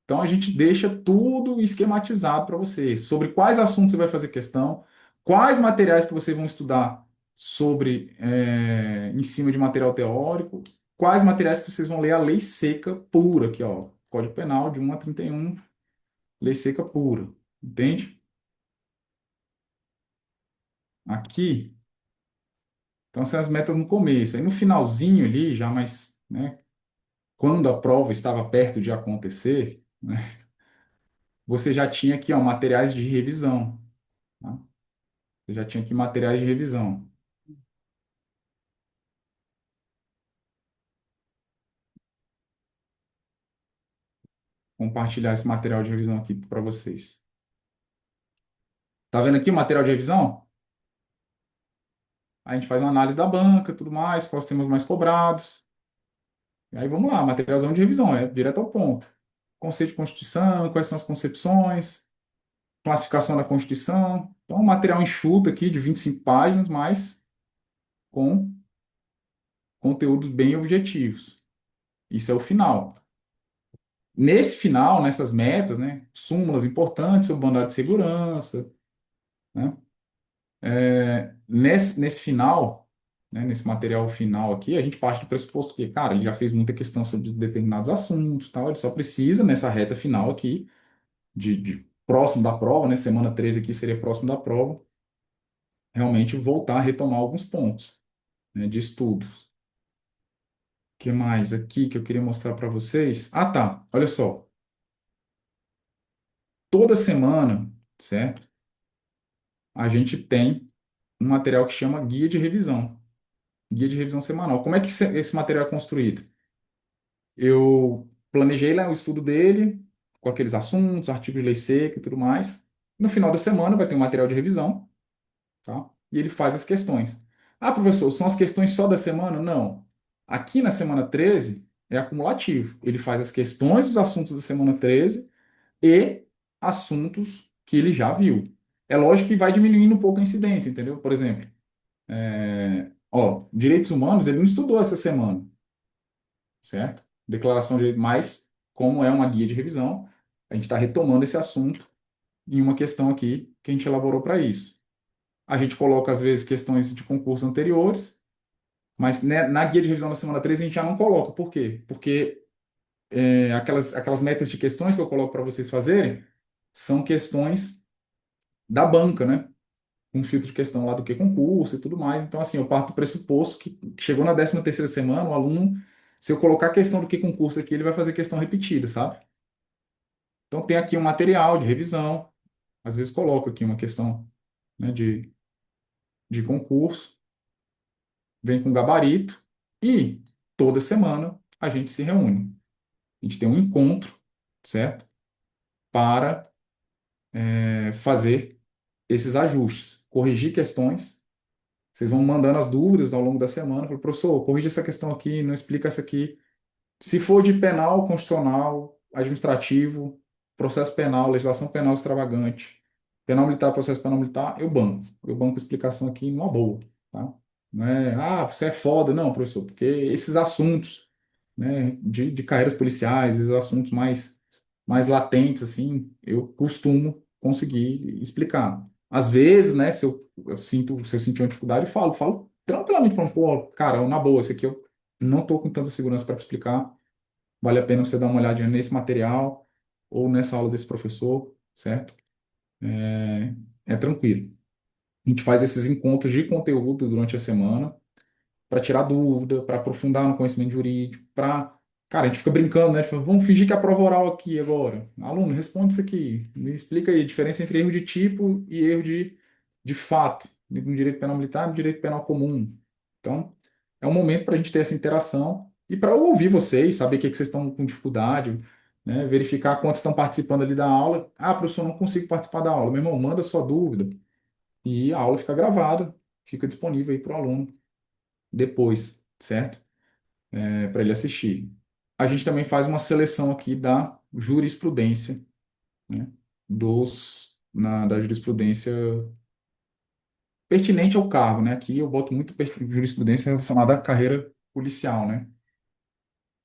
Então a gente deixa tudo esquematizado para você, sobre quais assuntos você vai fazer questão, quais materiais que vocês vão estudar sobre, em cima de material teórico, quais materiais que vocês vão ler a lei seca pura, aqui, ó, Código Penal de 1 a 31, lei seca pura, entende? Aqui, então são as metas no começo. Aí no finalzinho ali, já mais, né, quando a prova estava perto de acontecer, né, você já tinha aqui, ó, materiais de revisão, tá? Você já tinha aqui materiais de revisão. Compartilhar esse material de revisão aqui para vocês. Tá vendo aqui o material de revisão? A gente faz uma análise da banca, tudo mais, quais temas mais cobrados. E aí vamos lá, materialzão de revisão, é direto ao ponto. Conceito de Constituição, quais são as concepções, classificação da Constituição. Então, um material enxuto aqui de 25 páginas, mas com conteúdos bem objetivos. Isso é o final. Nesse final, nessas metas, né, súmulas importantes sobre mandado de segurança, né, nesse final, né, nesse material final aqui, a gente parte do pressuposto que, cara, ele já fez muita questão sobre determinados assuntos, tal, ele só precisa, nessa reta final aqui, de próximo da prova, né, semana 13 aqui seria próximo da prova, realmente voltar a retomar alguns pontos, né, de estudos. O que mais aqui que eu queria mostrar para vocês? Ah, tá, olha só. Toda semana, certo? A gente tem um material que chama guia de revisão. Guia de revisão semanal. Como é que esse material é construído? Eu planejei lá o estudo dele, com aqueles assuntos, artigos de lei seca e tudo mais. No final da semana vai ter um material de revisão, tá? E ele faz as questões. Ah, professor, são as questões só da semana? Não. Aqui na semana 13 é acumulativo. Ele faz as questões dos assuntos da semana 13 e assuntos que ele já viu. É lógico que vai diminuindo um pouco a incidência, entendeu? Por exemplo, ó, direitos humanos ele não estudou essa semana, certo? Declaração de direitos, mas como é uma guia de revisão, a gente está retomando esse assunto em uma questão aqui que a gente elaborou para isso. A gente coloca, às vezes, questões de concurso anteriores, mas né, na guia de revisão da semana 13 a gente já não coloca. Por quê? Porque aquelas metas de questões que eu coloco para vocês fazerem são questões da banca, né? Um filtro de questão lá do que concurso e tudo mais. Então, assim, eu parto do pressuposto que chegou na 13ª semana, o aluno, se eu colocar a questão do que concurso aqui, ele vai fazer questão repetida, sabe? Então, tem aqui um material de revisão, às vezes coloco aqui uma questão, né, de concurso, vem com gabarito, e toda semana a gente se reúne. A gente tem um encontro, certo? para fazer esses ajustes, corrigir questões. Vocês vão mandando as dúvidas ao longo da semana. Falo, professor, corrija essa questão aqui, não explica essa aqui. Se for de penal, constitucional, administrativo, processo penal, legislação penal extravagante, penal militar, processo penal militar, eu banco. Eu banco a explicação aqui numa boa, tá? Não é, você é foda, não, professor, porque esses assuntos, né, de carreiras policiais, esses assuntos mais latentes, assim, eu costumo conseguir explicar. Às vezes, né, se eu sentir uma dificuldade, eu falo tranquilamente para pô, cara, na boa, esse aqui eu não estou com tanta segurança para te explicar. Vale a pena você dar uma olhadinha nesse material ou nessa aula desse professor, certo? É tranquilo. A gente faz esses encontros de conteúdo durante a semana para tirar dúvida, para aprofundar no conhecimento jurídico, para. Cara, a gente fica brincando, né? Tipo, vamos fingir que é a prova oral aqui agora. Aluno, responde isso aqui. Me explica aí a diferença entre erro de tipo e erro de fato, no direito penal militar e no direito penal comum. Então, é um momento para a gente ter essa interação e para eu ouvir vocês, saber o que, que vocês estão com dificuldade, né? Verificar quantos estão participando ali da aula. Ah, professor, não consigo participar da aula. Meu irmão, manda sua dúvida e a aula fica gravada, fica disponível aí para o aluno depois, certo? Para ele assistir. A gente também faz uma seleção aqui da jurisprudência, né? Da jurisprudência pertinente ao cargo, né? Aqui eu boto muito jurisprudência relacionada à carreira policial, né?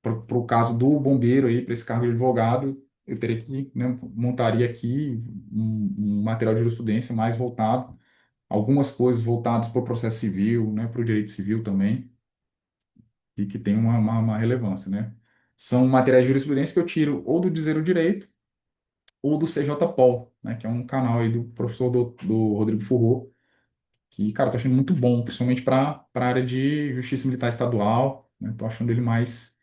Para o caso do bombeiro aí, para esse cargo de advogado, eu teria que, né, montaria aqui um material de jurisprudência mais voltado, algumas coisas voltadas para o processo civil, né? Para o direito civil também, e que tem uma relevância, né? São materiais de jurisprudência que eu tiro ou do Dizer o Direito ou do CJPOL, né? Que é um canal aí do professor do Rodrigo Furro, que, cara, eu tô achando muito bom, principalmente para a área de justiça militar estadual, né? Tô achando ele mais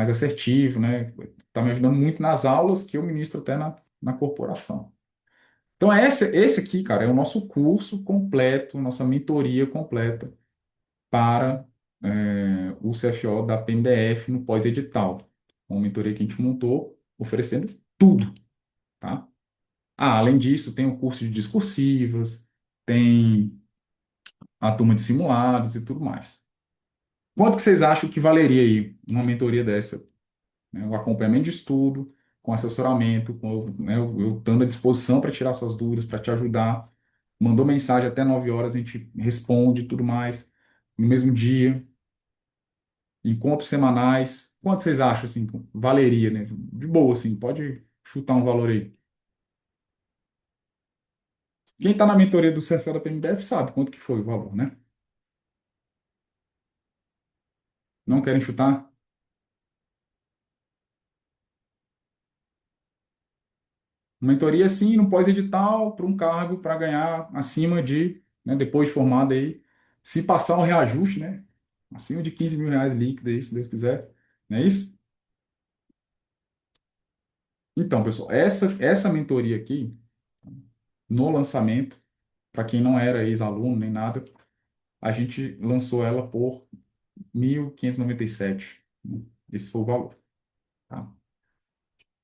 assertivo, né? Tá me ajudando muito nas aulas que eu ministro até na corporação. Então, esse aqui, cara, é o nosso curso completo, nossa mentoria completa para o CFO da PMDF no pós-edital. Uma mentoria que a gente montou, oferecendo tudo, tá? Além disso, tem o curso de discursivas, tem a turma de simulados e tudo mais. Quanto que vocês acham que valeria aí uma mentoria dessa? Né? O acompanhamento de estudo, com assessoramento, né, eu estando à disposição para tirar suas dúvidas, para te ajudar. Mandou mensagem até 9 horas, a gente responde e tudo mais no mesmo dia. Encontros semanais. Quanto vocês acham, assim, que valeria, né? De boa, assim, pode chutar um valor aí. Quem está na mentoria do CFL da PMDF sabe quanto que foi o valor, né? Não querem chutar? Mentoria, sim, no pós-edital, para um cargo para ganhar acima de, né, depois de formado aí, se passar um reajuste, né? Acima de 15 mil reais líquido aí, se Deus quiser. Não é isso? Então, pessoal, essa mentoria aqui, no lançamento, para quem não era ex-aluno nem nada, a gente lançou ela por 1.597. Esse foi o valor, tá?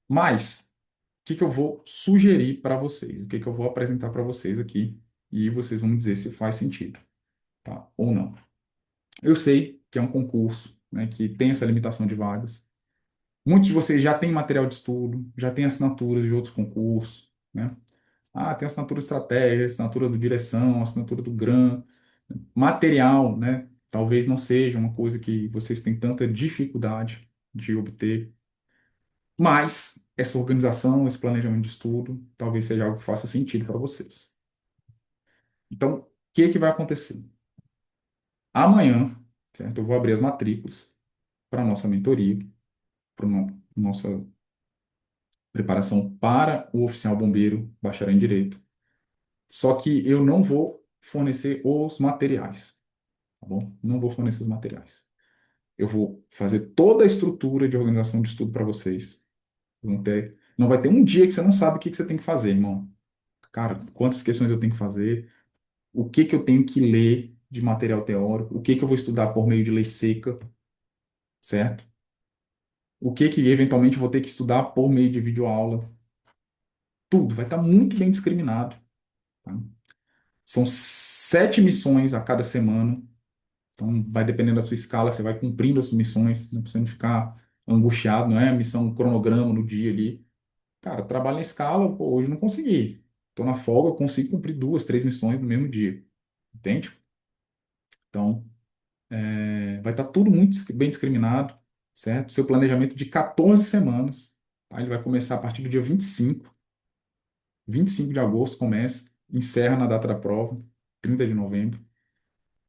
Mas, o que que eu vou sugerir para vocês? O que que eu vou apresentar para vocês aqui? E vocês vão me dizer se faz sentido, tá? Ou não. Eu sei que é um concurso, né, que tem essa limitação de vagas. Muitos de vocês já têm material de estudo, já têm assinaturas de outros concursos, né? Ah, tem assinatura de estratégia, assinatura do direção, assinatura do GRAM. Material, né? Talvez não seja uma coisa que vocês têm tanta dificuldade de obter, mas essa organização, esse planejamento de estudo, talvez seja algo que faça sentido para vocês. Então, o que que vai acontecer? Amanhã, certo? Eu vou abrir as matrículas para a nossa mentoria, para nossa preparação para o oficial bombeiro, bacharel em direito. Só que eu não vou fornecer os materiais, tá bom? Não vou fornecer os materiais. Eu vou fazer toda a estrutura de organização de estudo para vocês. Não vai ter um dia que você não sabe o que que você tem que fazer, irmão. Cara, quantas questões eu tenho que fazer? O que que eu tenho que ler de material teórico? O que que eu vou estudar por meio de lei seca, certo? O que que eventualmente eu vou ter que estudar por meio de videoaula? tudo, vai estar muito bem discriminado, tá? São 7 missões a cada semana, então vai dependendo da sua escala, você vai cumprindo as missões, não precisa ficar angustiado, não é missão cronograma no dia ali. Cara, trabalho na escala, pô, hoje não consegui. Tô na folga, eu consigo cumprir 2, 3 missões no mesmo dia, entende? Então, vai estar tudo muito bem discriminado, certo? Seu planejamento de 14 semanas, tá? Ele vai começar a partir do dia 25 de agosto começa, encerra na data da prova, 30 de novembro.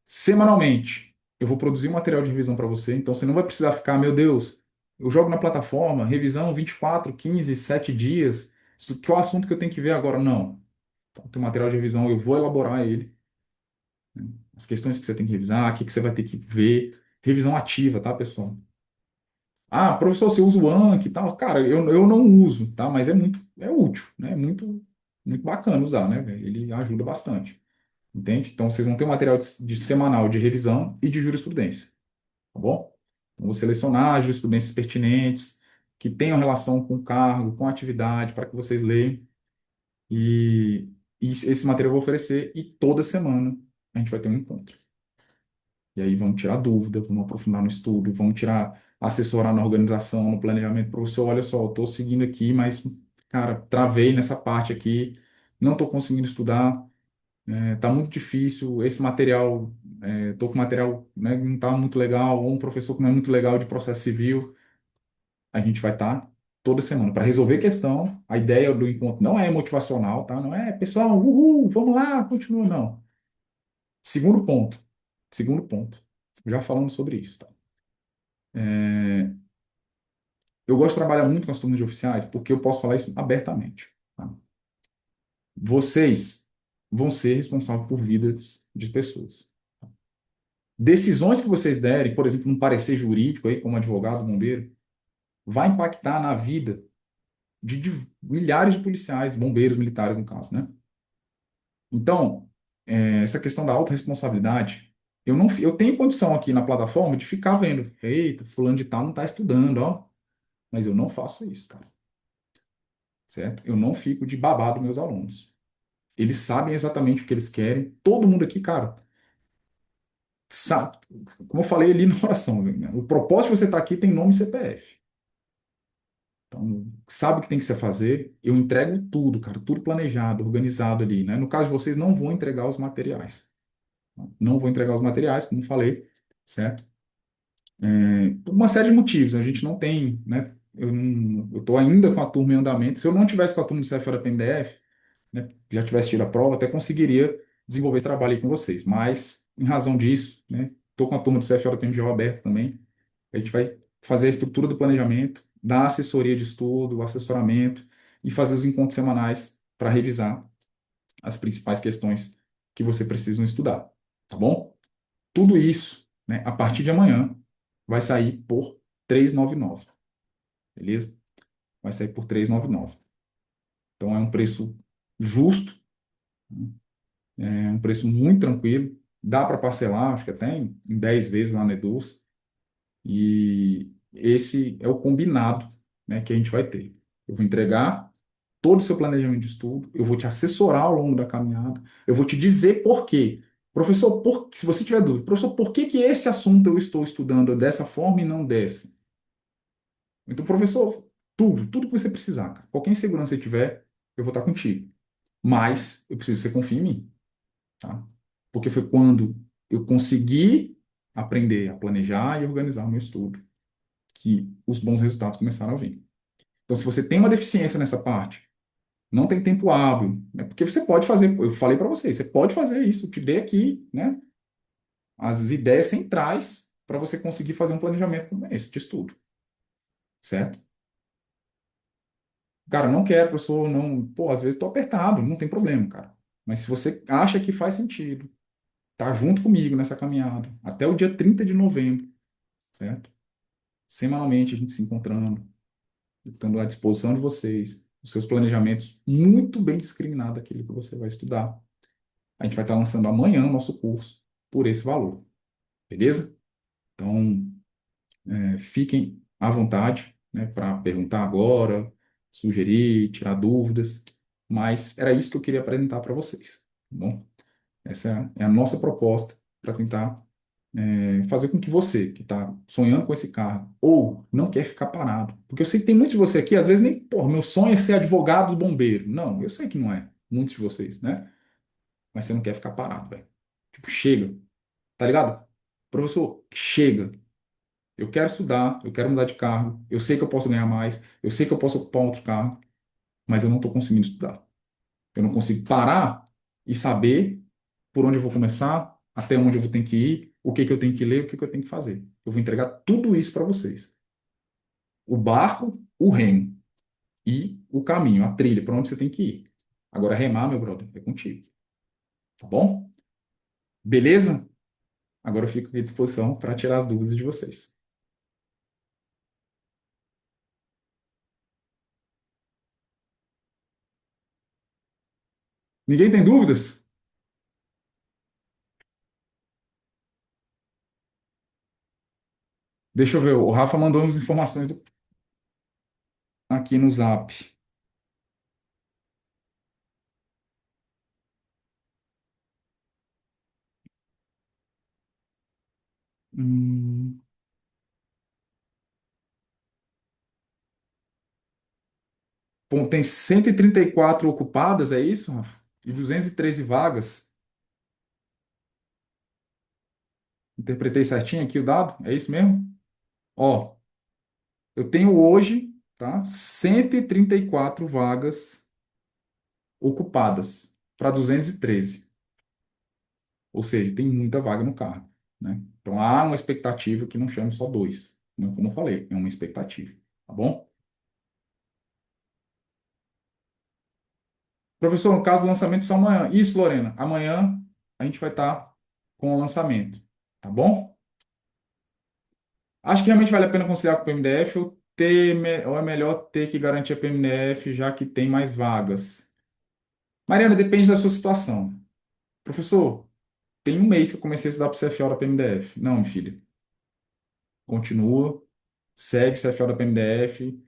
Semanalmente, eu vou produzir um material de revisão para você, então você não vai precisar ficar, meu Deus, eu jogo na plataforma, revisão 24, 15, 7 dias, isso que é o assunto que eu tenho que ver agora. Não. Então, tem um material de revisão, eu vou elaborar ele, né? As questões que você tem que revisar, o que que você vai ter que ver. Revisão ativa, tá, pessoal? Ah, professor, você usa o Anki e tal? Cara, eu não uso, tá? Mas é útil, né? É muito bacana usar, né? Ele ajuda bastante, entende? Então, vocês vão ter um material de semanal de revisão e de jurisprudência, tá bom? Então, vou selecionar as jurisprudências pertinentes, que tenham relação com o cargo, com a atividade, para que vocês leiam. E esse material eu vou oferecer e toda semana a gente vai ter um encontro. E aí vamos tirar dúvida, vamos aprofundar no estudo, vamos tirar, assessorar na organização, no planejamento. Professor, olha só, estou seguindo aqui, mas, cara, travei nessa parte aqui, não estou conseguindo estudar, tá muito difícil, esse material, estou com material, né, não está muito legal, ou um professor que não é muito legal de processo civil, a gente vai estar toda semana para resolver questão. A ideia do encontro não é motivacional, tá? Não é, pessoal, uhul, vamos lá, continua, não. Segundo ponto, segundo ponto, já falando sobre isso, tá? Eu gosto de trabalhar muito com as turmas de oficiais porque eu posso falar isso abertamente, tá? Vocês vão ser responsáveis por vidas de pessoas. Decisões que vocês derem, por exemplo, um parecer jurídico aí, como advogado, bombeiro, vai impactar na vida de milhares de policiais, bombeiros, militares, no caso, né? Então, essa questão da autorresponsabilidade, eu tenho condição aqui na plataforma de ficar vendo, eita, fulano de tal não está estudando, ó, mas eu não faço isso, cara, certo? Eu não fico de babado meus alunos. Eles sabem exatamente o que eles querem. Todo mundo aqui, cara, sabe, como eu falei ali na oração, né? O propósito de você estar aqui tem nome e CPF. Então, sabe o que tem que se fazer? Eu entrego tudo, cara, tudo planejado, organizado ali, né? No caso de vocês, não vou entregar os materiais. Não vou entregar os materiais, como falei, certo? Por uma série de motivos. A gente não tem, né? Eu estou ainda com a turma em andamento. Se eu não tivesse com a turma do CFO da PMDF, né, já tivesse tido a prova, até conseguiria desenvolver esse trabalho aí com vocês. Mas, em razão disso, né? Estou com a turma do CFO da PMGO aberta também. A gente vai fazer a estrutura do planejamento, dar assessoria de estudo, assessoramento e fazer os encontros semanais para revisar as principais questões que você precisa estudar, tá bom? Tudo isso, né, a partir de amanhã, vai sair por 399, beleza? Vai sair por 399. Então é um preço justo, é um preço muito tranquilo, dá para parcelar, acho que até em 10 vezes lá na Eduz, e esse é o combinado, né, que a gente vai ter. Eu vou entregar todo o seu planejamento de estudo, eu vou te assessorar ao longo da caminhada, eu vou te dizer por quê. Professor, se você tiver dúvida, professor, por que que esse assunto eu estou estudando dessa forma e não dessa? Então, professor, tudo que você precisar, cara. Qualquer insegurança que você tiver, eu vou estar contigo. Mas eu preciso que você confie em mim, tá? Porque foi quando eu consegui aprender a planejar e organizar o meu estudo que os bons resultados começaram a vir. Então, se você tem uma deficiência nessa parte, não tem tempo hábil, né? Porque você pode fazer, eu falei para você pode fazer isso, eu te dei aqui, né, as ideias centrais para você conseguir fazer um planejamento como esse de estudo, certo? Cara, não quero, professor, não, pô, às vezes estou apertado, não tem problema, cara. Mas se você acha que faz sentido, tá junto comigo nessa caminhada, até o dia 30 de novembro, certo? Semanalmente a gente se encontrando, estando à disposição de vocês, os seus planejamentos muito bem discriminados daquilo que você vai estudar. A gente vai estar lançando amanhã o nosso curso por esse valor, beleza? Então, fiquem à vontade, né, para perguntar agora, sugerir, tirar dúvidas. Mas era isso que eu queria apresentar para vocês, tá bom? Essa é a nossa proposta para tentar fazer com que você, que está sonhando com esse cargo, ou não quer ficar parado, porque eu sei que tem muitos de você aqui, às vezes nem, pô, meu sonho é ser advogado do bombeiro. Não, eu sei que não é, muitos de vocês, né? Mas você não quer ficar parado, velho. Tipo, chega, tá ligado? Professor, chega. Eu quero estudar, eu quero mudar de cargo, eu sei que eu posso ganhar mais, eu sei que eu posso ocupar um outro cargo, mas eu não estou conseguindo estudar. Eu não consigo parar e saber por onde eu vou começar, até onde eu vou ter que ir, o que que eu tenho que ler, o que que eu tenho que fazer. Eu vou entregar tudo isso para vocês. O barco, o remo e o caminho, a trilha, para onde você tem que ir. Agora, remar, meu brother, é contigo. Tá bom? Beleza? Agora eu fico à disposição para tirar as dúvidas de vocês. Ninguém tem dúvidas? Deixa eu ver. O Rafa mandou umas informações aqui no Zap. Hum, bom, tem 134 ocupadas, é isso, Rafa? E 213 vagas. Interpretei certinho aqui o dado? É isso mesmo? Ó, eu tenho hoje, tá? 134 vagas ocupadas para 213. Ou seja, tem muita vaga no cargo, né? Então há uma expectativa que não chame só dois, né? Como eu falei, é uma expectativa, tá bom? Professor, no caso do lançamento só amanhã. Isso, Lorena, amanhã a gente vai estar com o lançamento, tá bom? Acho que realmente vale a pena conciliar com o PMDF ou é melhor ter que garantir a PMDF já que tem mais vagas? Mariana, depende da sua situação. Professor, tem um mês que eu comecei a estudar para o CFO da PMDF. Não, minha filha. Continua, segue CFO da PMDF.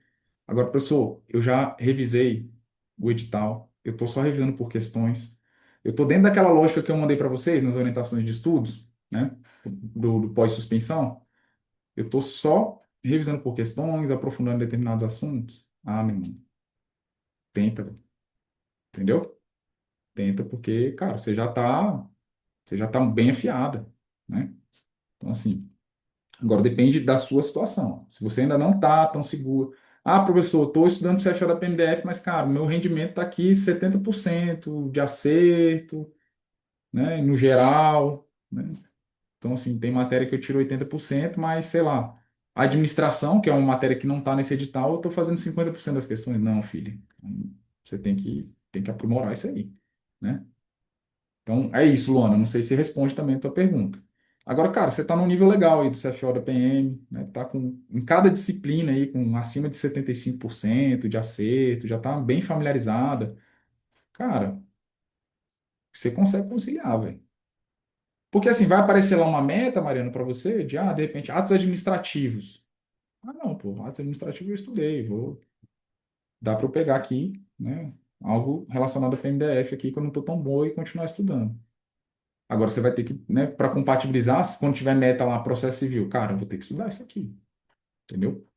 Agora, professor, eu já revisei o edital. Eu estou só revisando por questões. Eu estou dentro daquela lógica que eu mandei para vocês nas orientações de estudos, né? Do pós-suspensão. Eu estou só revisando por questões, aprofundando determinados assuntos. Ah, meu irmão, tenta, entendeu? Tenta porque, cara, você já tá bem afiada, né? Então, assim, agora depende da sua situação. Se você ainda não está tão seguro. Ah, professor, estou estudando para CFA da PMDF, mas, cara, o meu rendimento está aqui 70% de acerto, né? No geral, né? Então, assim, tem matéria que eu tiro 80%, mas, sei lá, administração, que é uma matéria que não está nesse edital, eu estou fazendo 50% das questões. Não, filho, você tem que aprimorar isso aí, né? Então, é isso, Luana. Não sei se responde também a tua pergunta. Agora, cara, você está num nível legal aí do CFO da PM, né? Tá em cada disciplina aí com acima de 75% de acerto, já está bem familiarizada. Cara, você consegue conciliar, velho. Porque assim, vai aparecer lá uma meta, Mariana, para você, de repente, atos administrativos. Ah, não, pô, atos administrativos eu estudei, dá para eu pegar aqui, né? Algo relacionado a PMDF aqui que eu não estou tão boa e continuar estudando. Agora você vai ter que, né, para compatibilizar, quando tiver meta lá, processo civil, cara, eu vou ter que estudar isso aqui, entendeu?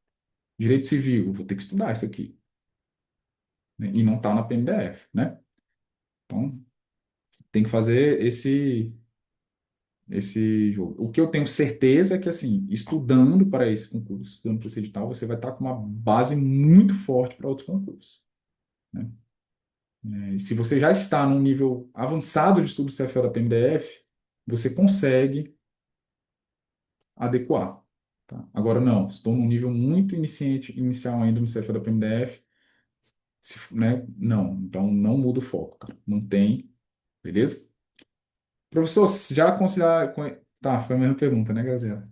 Direito civil, eu vou ter que estudar isso aqui, né? E não está na PMDF, né? Então, tem que fazer esse jogo. O que eu tenho certeza é que, assim, estudando para esse concurso, estudando para esse edital, você vai estar com uma base muito forte para outros concursos, né? E se você já está num nível avançado de estudo CFL da PMDF, você consegue adequar, tá? Agora, não, estou num nível muito inicial ainda no CFL da PMDF, né? Não, então não muda o foco, cara. Não tem, beleza? Professor, já considerar... Tá, foi a mesma pergunta, né, Graziela?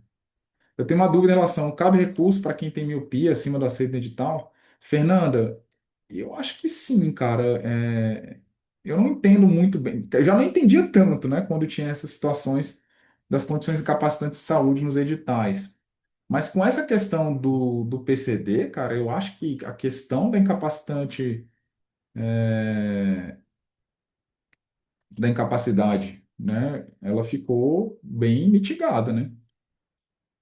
Eu tenho uma dúvida em relação, cabe recurso para quem tem miopia acima do aceito edital? Fernanda, eu acho que sim, cara. Eu não entendo muito bem. Eu já não entendia tanto, né, quando tinha essas situações das condições incapacitantes de saúde nos editais. Mas com essa questão do PCD, cara, eu acho que a questão da incapacitante é, da incapacidade, né? Ela ficou bem mitigada, né?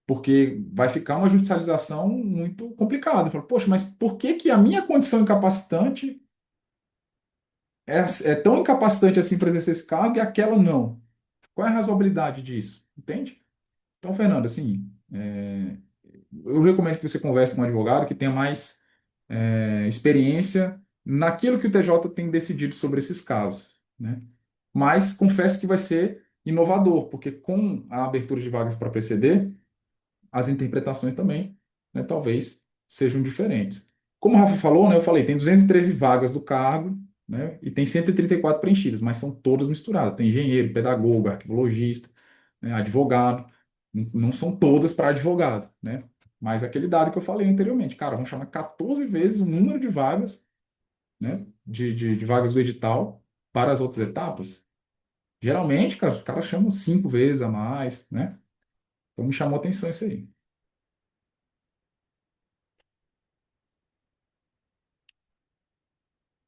Porque vai ficar uma judicialização muito complicada. Fala, poxa, mas por que que a minha condição incapacitante é tão incapacitante assim para exercer esse cargo e aquela não? Qual é a razoabilidade disso? Entende? Então, Fernando, assim, eu recomendo que você converse com um advogado que tenha mais experiência naquilo que o TJ tem decidido sobre esses casos, né? Mas confesso que vai ser inovador, porque com a abertura de vagas para PCD, as interpretações também, né, talvez sejam diferentes. Como o Rafa falou, né, eu falei, tem 213 vagas do cargo, né, e tem 134 preenchidas, mas são todas misturadas. Tem engenheiro, pedagogo, arquivologista, né, advogado. Não são todas para advogado, né? Mas aquele dado que eu falei anteriormente, cara, vamos chamar 14 vezes o número de vagas, né, de vagas do edital para as outras etapas. Geralmente, cara, os caras chamam 5 vezes a mais, né? Então me chamou a atenção isso aí.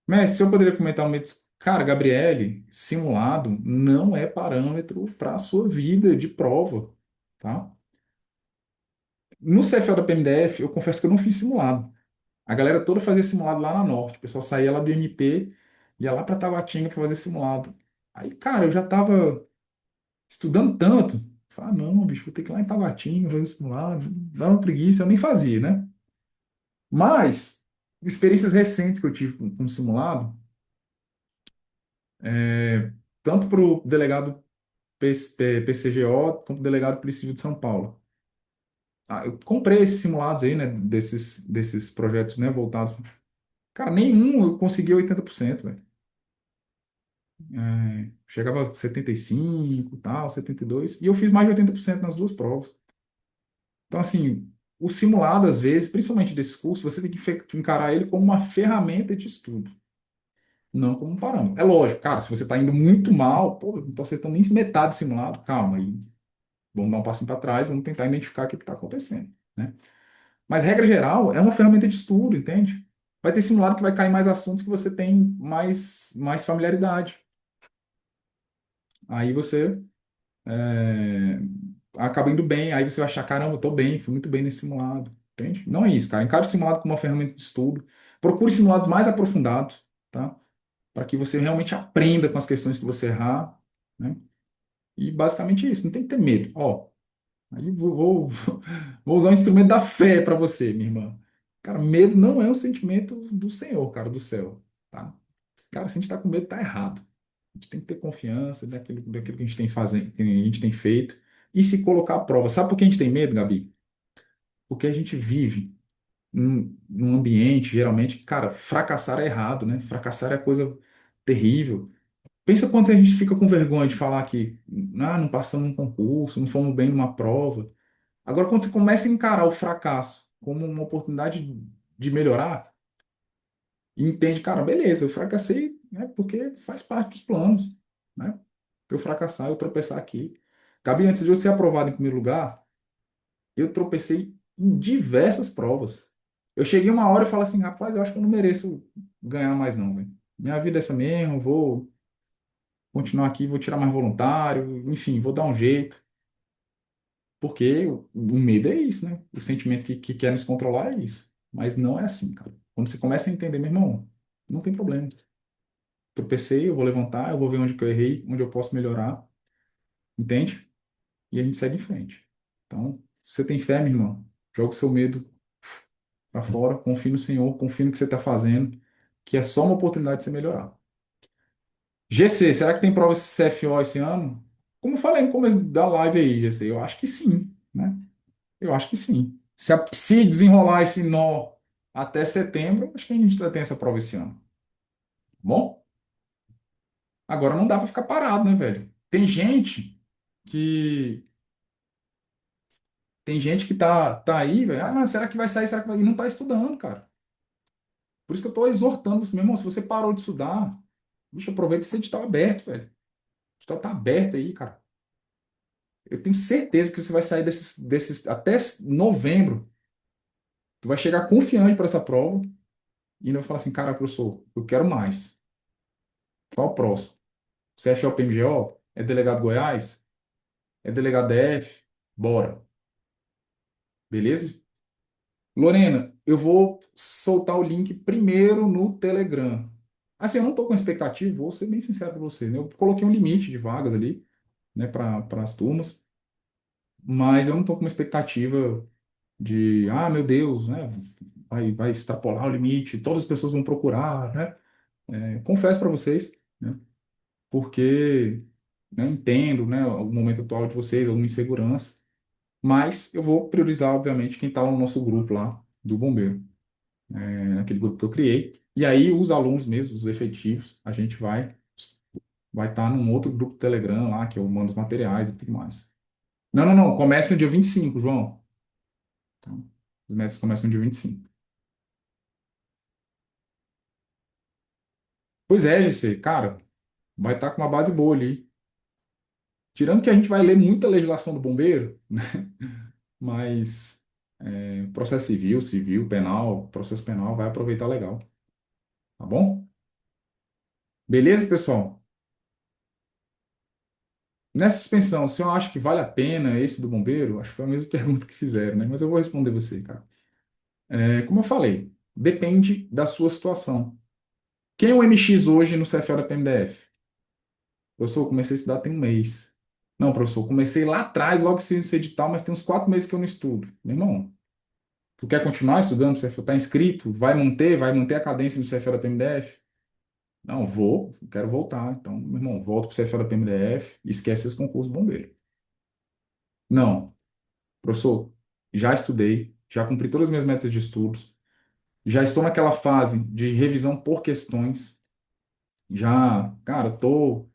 Mestre, se eu poderia comentar um momento. Cara, Gabriele, simulado não é parâmetro para a sua vida de prova, tá? No CFL da PMDF, eu confesso que eu não fiz simulado. A galera toda fazia simulado lá na Norte. O pessoal saía lá do MP, ia lá para Taguatinga para fazer simulado. Aí, cara, eu já tava estudando tanto. Falei, ah, não, bicho, vou ter que ir lá em Taguatinga fazer simulado. Dá uma preguiça, eu nem fazia, né? Mas, experiências recentes que eu tive com simulado, é, tanto para o delegado PCGO como delegado Polícia Civil de São Paulo. Ah, eu comprei esses simulados aí, né, desses projetos, né, voltados. Cara, nenhum eu consegui 80%, velho. Chegava a 75, tal, 72, e eu fiz mais de 80% nas duas provas. Então, assim, o simulado, às vezes, principalmente desse curso, você tem que encarar ele como uma ferramenta de estudo, não como um parâmetro. É lógico, cara, se você está indo muito mal, pô, não estou acertando nem metade do simulado, calma aí. Vamos dar um passinho para trás, vamos tentar identificar o que está acontecendo, né? Mas, regra geral, é uma ferramenta de estudo, entende? Vai ter simulado que vai cair mais assuntos que você tem mais familiaridade. Aí você é, acaba indo bem, aí você vai achar, caramba, eu tô bem, fui muito bem nesse simulado, entende? Não é isso, cara. Encare o simulado como uma ferramenta de estudo. Procure simulados mais aprofundados, tá? Para que você realmente aprenda com as questões que você errar, né? E basicamente isso, não tem que ter medo. Ó, aí vou usar um instrumento da fé para você, minha irmã. Cara, medo não é um sentimento do Senhor, cara, do céu, tá? Cara, se a gente está com medo, tá errado. A gente tem que ter confiança daquilo que a gente tem fazendo, que a gente tem feito e se colocar à prova. Sabe por que a gente tem medo, Gabi? Porque a gente vive num ambiente, geralmente, que, cara, fracassar é errado, né? Fracassar é coisa terrível. Pensa quanto a gente fica com vergonha de falar que não passamos num concurso, não fomos bem numa prova. Agora, quando você começa a encarar o fracasso como uma oportunidade de melhorar, e entende, cara, beleza, eu fracassei, né, porque faz parte dos planos, né? Eu fracassar, eu tropeçar aqui. Gabi, antes de eu ser aprovado em primeiro lugar, eu tropecei em diversas provas. Eu cheguei uma hora e falei assim, rapaz, eu acho que eu não mereço ganhar mais não, velho. Minha vida é essa mesmo, vou continuar aqui, vou tirar mais voluntário, enfim, vou dar um jeito. Porque o medo é isso, né? O sentimento que quer nos controlar é isso. Mas não é assim, cara. Quando você começa a entender, meu irmão, não tem problema. Tropecei, eu vou levantar, eu vou ver onde que eu errei, onde eu posso melhorar, entende? E a gente segue em frente. Então, se você tem fé, meu irmão, joga o seu medo para fora, confie no Senhor, confie no que você está fazendo, que é só uma oportunidade de você melhorar. GC, será que tem prova CFO esse ano? Como eu falei no começo da live aí, GC, eu acho que sim, né? Eu acho que sim. Se desenrolar esse nó até setembro, acho que a gente já tem essa prova esse ano. Tá bom? Agora não dá para ficar parado, né, velho? Que tem gente que tá aí, velho. Ah, mas será que vai sair? Será que vai? E não tá estudando, cara. Por isso que eu tô exortando você, meu irmão, se você parou de estudar, bicho, aproveita esse edital aberto, velho. O edital tá aberto aí, cara. Eu tenho certeza que você vai sair desses até novembro. Tu vai chegar confiante para essa prova. e ainda vai falar assim, cara, professor, eu quero mais. Qual o próximo? CFO PMGO? É delegado Goiás? É delegado DF? Bora. Beleza? Lorena, eu vou soltar o link primeiro no Telegram. Assim, eu não estou com expectativa, vou ser bem sincero com você, né? Eu coloquei um limite de vagas ali, né, para as turmas, mas eu não estou com uma expectativa de, ah, meu Deus, né, vai extrapolar o limite, todas as pessoas vão procurar, né? Confesso para vocês, né, porque né, entendo, né, o momento atual de vocês, alguma insegurança, mas eu vou priorizar, obviamente, quem está no nosso grupo lá do Bombeiro, naquele grupo que eu criei. E aí, os alunos mesmo, os efetivos, a gente vai estar num outro grupo do Telegram lá, que eu mando os materiais e tudo mais. Não, não, não. Começa no dia 25, João. Então, os métodos começam no dia 25. Pois é, GC, cara, vai estar com uma base boa ali. Tirando que a gente vai ler muita legislação do bombeiro, né? Mas processo civil, civil, penal, processo penal, vai aproveitar legal. Tá bom? Beleza, pessoal? Nessa suspensão, o senhor acha que vale a pena esse do bombeiro? Acho que foi a mesma pergunta que fizeram, né? Mas eu vou responder você, cara. Como eu falei, depende da sua situação. Quem é o MX hoje no CFA da PMDF? Professor, comecei a estudar tem um mês. Não, professor, comecei lá atrás, logo que fiz esse edital, mas tem uns 4 meses que eu não estudo. Meu irmão, tu quer continuar estudando no CFA? Tá inscrito? Vai manter a cadência no CFA da PMDF? Não, vou, quero voltar. Então, meu irmão, volta pro CFA da PMDF e esquece esse concurso bombeiro. Não, professor, já estudei, já cumpri todas as minhas metas de estudos, já estou naquela fase de revisão por questões, já, cara, estou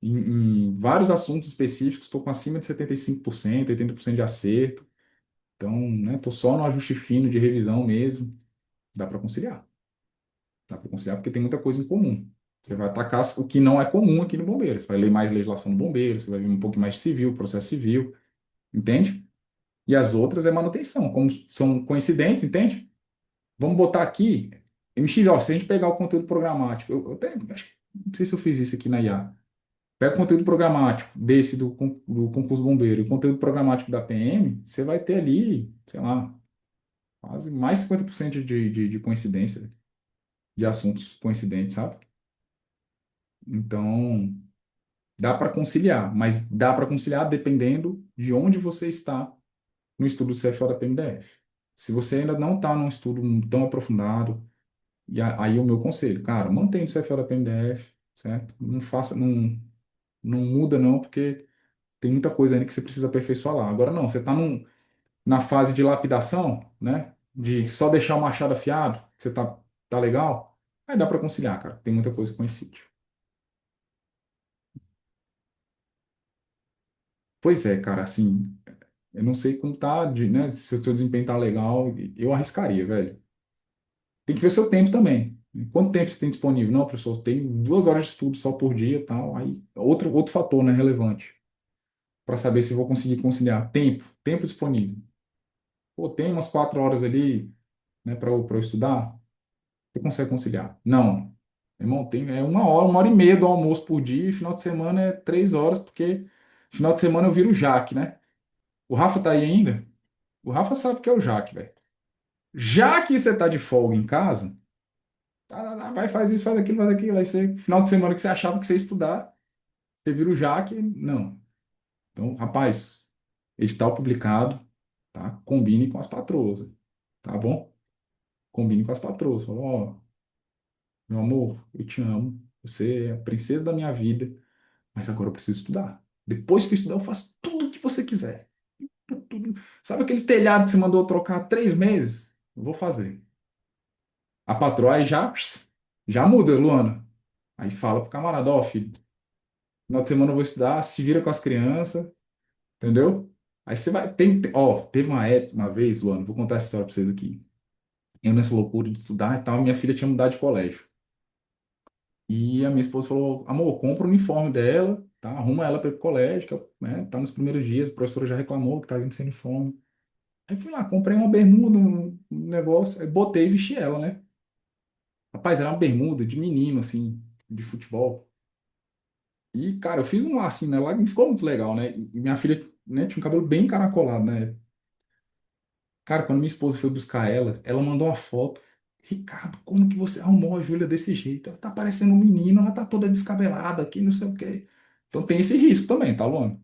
em vários assuntos específicos, estou com acima de 75%, 80% de acerto. Então, né, estou só no ajuste fino de revisão mesmo. Dá para conciliar. Dá para conciliar porque tem muita coisa em comum. Você vai atacar o que não é comum aqui no bombeiro. Você vai ler mais legislação do bombeiro, você vai ver um pouco mais de civil, processo civil, entende? E as outras é manutenção, como são coincidentes, entende? Vamos botar aqui, MX, ó, se a gente pegar o conteúdo programático, eu até acho, não sei se eu fiz isso aqui na IA. Pega o conteúdo programático desse do concurso bombeiro e o conteúdo programático da PM, você vai ter ali, sei lá, quase mais 50% de coincidência, de assuntos coincidentes, sabe? Então, dá para conciliar, mas dá para conciliar dependendo de onde você está no estudo do CFO da PMDF. Se você ainda não está num estudo tão aprofundado, aí o meu conselho, cara, mantém o CFO da PMDF, certo? Não faça, não muda não, porque tem muita coisa ainda que você precisa aperfeiçoar lá. Agora não, você está na fase de lapidação, né? De só deixar o machado afiado, que você tá legal, aí dá para conciliar, cara. Tem muita coisa que coincide. Pois é, cara, assim, eu não sei como tá, né? Se o seu desempenho tá legal, eu arriscaria, velho. Tem que ver seu tempo também. Quanto tempo você tem disponível? Não, professor, tem 2 horas de estudo só por dia, e tal. Aí, outro fator, né, relevante, para saber se eu vou conseguir conciliar. Tempo disponível. Pô, tem umas 4 horas ali, né, para eu estudar. Você consegue conciliar? Não. Irmão, tem 1 hora e meia do almoço por dia, e final de semana é 3 horas, porque final de semana eu viro o Jaque, né? O Rafa tá aí ainda? O Rafa sabe o que é o Jaque, velho. Já que você tá de folga em casa, vai, faz isso, faz aquilo, faz aquilo. Aí você, final de semana que você achava que você ia estudar, você vira o Jaque. Não. Então, rapaz, edital publicado, tá? Combine com as patroas, tá bom? Combine com as patroas. Fala, ó, meu amor, eu te amo. Você é a princesa da minha vida. Mas agora eu preciso estudar. Depois que eu estudar, eu faço tudo o que você quiser. Tudo. Sabe aquele telhado que você mandou eu trocar há 3 meses? Eu vou fazer. A patroa aí já muda, Luana. Aí fala pro camarada, ó, filho, final de semana eu vou estudar, se vira com as crianças, entendeu? Aí você vai, ó, teve uma época, uma vez, Luana, vou contar essa história pra vocês aqui. Eu nessa loucura de estudar e tal, minha filha tinha mudado de colégio. E a minha esposa falou, amor, compra o uniforme dela, tá? Arruma ela para ir pro colégio, que né, tá nos primeiros dias, a professora já reclamou que tá vindo sem uniforme. Aí fui lá, comprei uma bermuda, um negócio, aí botei e vesti ela, né? Rapaz, era uma bermuda de menino, assim, de futebol. E, cara, eu fiz um lacinho nela e ficou muito legal, né? E minha filha, né, tinha um cabelo bem encaracolado, né? Cara, quando minha esposa foi buscar ela, ela mandou uma foto. Ricardo, como que você arrumou a Júlia desse jeito? Ela tá parecendo um menino, ela tá toda descabelada aqui, não sei o quê. Então tem esse risco também, tá, Luana?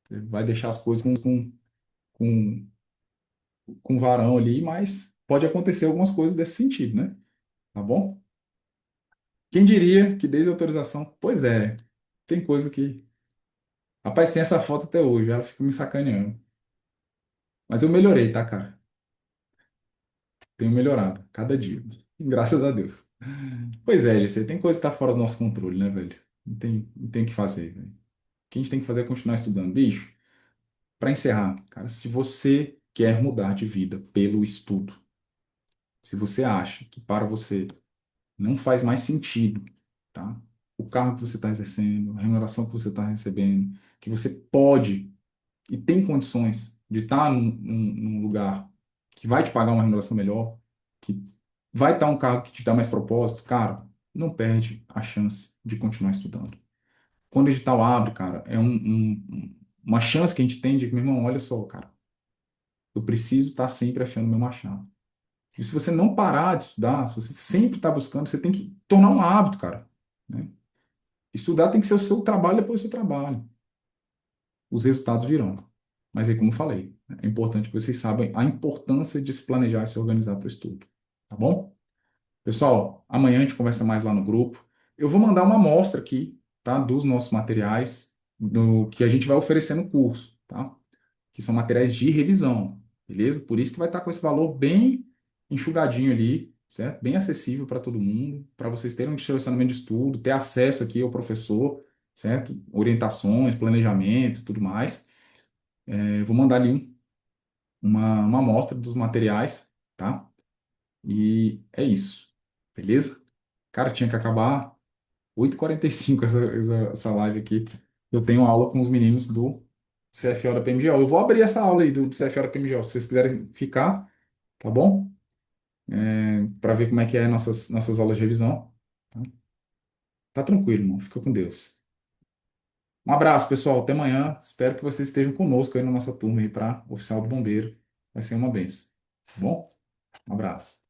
Você vai deixar as coisas com, com varão ali, mas pode acontecer algumas coisas desse sentido, né? Tá bom? Quem diria que desde a autorização? Pois é, tem coisa que. Rapaz, tem essa foto até hoje, ela fica me sacaneando. Mas eu melhorei, tá, cara? Tenho melhorado, cada dia. Graças a Deus. Pois é, GC, tem coisa que tá fora do nosso controle, né, velho? Não tem o que fazer, velho. O que a gente tem que fazer é continuar estudando. Bicho, para encerrar, cara, se você quer mudar de vida pelo estudo, se você acha que para você não faz mais sentido, tá? O cargo que você está exercendo, a remuneração que você está recebendo, que você pode e tem condições de estar num lugar que vai te pagar uma remuneração melhor, que vai estar um cargo que te dá mais propósito, cara, não perde a chance de continuar estudando. Quando o edital abre, cara, é uma chance que a gente tem de que, meu irmão, olha só, cara, eu preciso estar sempre afiando meu machado. E se você não parar de estudar, se você sempre está buscando, você tem que tornar um hábito, cara, né? Estudar tem que ser o seu trabalho depois do seu trabalho. Os resultados virão. Mas aí, como eu falei, é importante que vocês saibam a importância de se planejar e se organizar para o estudo. Tá bom? Pessoal, amanhã a gente conversa mais lá no grupo. Eu vou mandar uma amostra aqui, tá? Dos nossos materiais, do que a gente vai oferecer no curso, tá? Que são materiais de revisão, beleza? Por isso que vai estar com esse valor bem enxugadinho ali, certo? Bem acessível para todo mundo, para vocês terem um direcionamento de estudo, ter acesso aqui ao professor, certo? Orientações, planejamento, tudo mais. Eu vou mandar ali uma amostra dos materiais, tá? E é isso, beleza? Cara, tinha que acabar 8h45 essa live aqui. Eu tenho aula com os meninos do CFO da PMGO. Eu vou abrir essa aula aí do CFO da PMGO, se vocês quiserem ficar, tá bom? Para ver como é que é nossas aulas de revisão. Tá, tá tranquilo, irmão. Fica com Deus. Um abraço, pessoal. Até amanhã. Espero que vocês estejam conosco aí na nossa turma aí para oficial do bombeiro. Vai ser uma benção. Tá bom? Um abraço.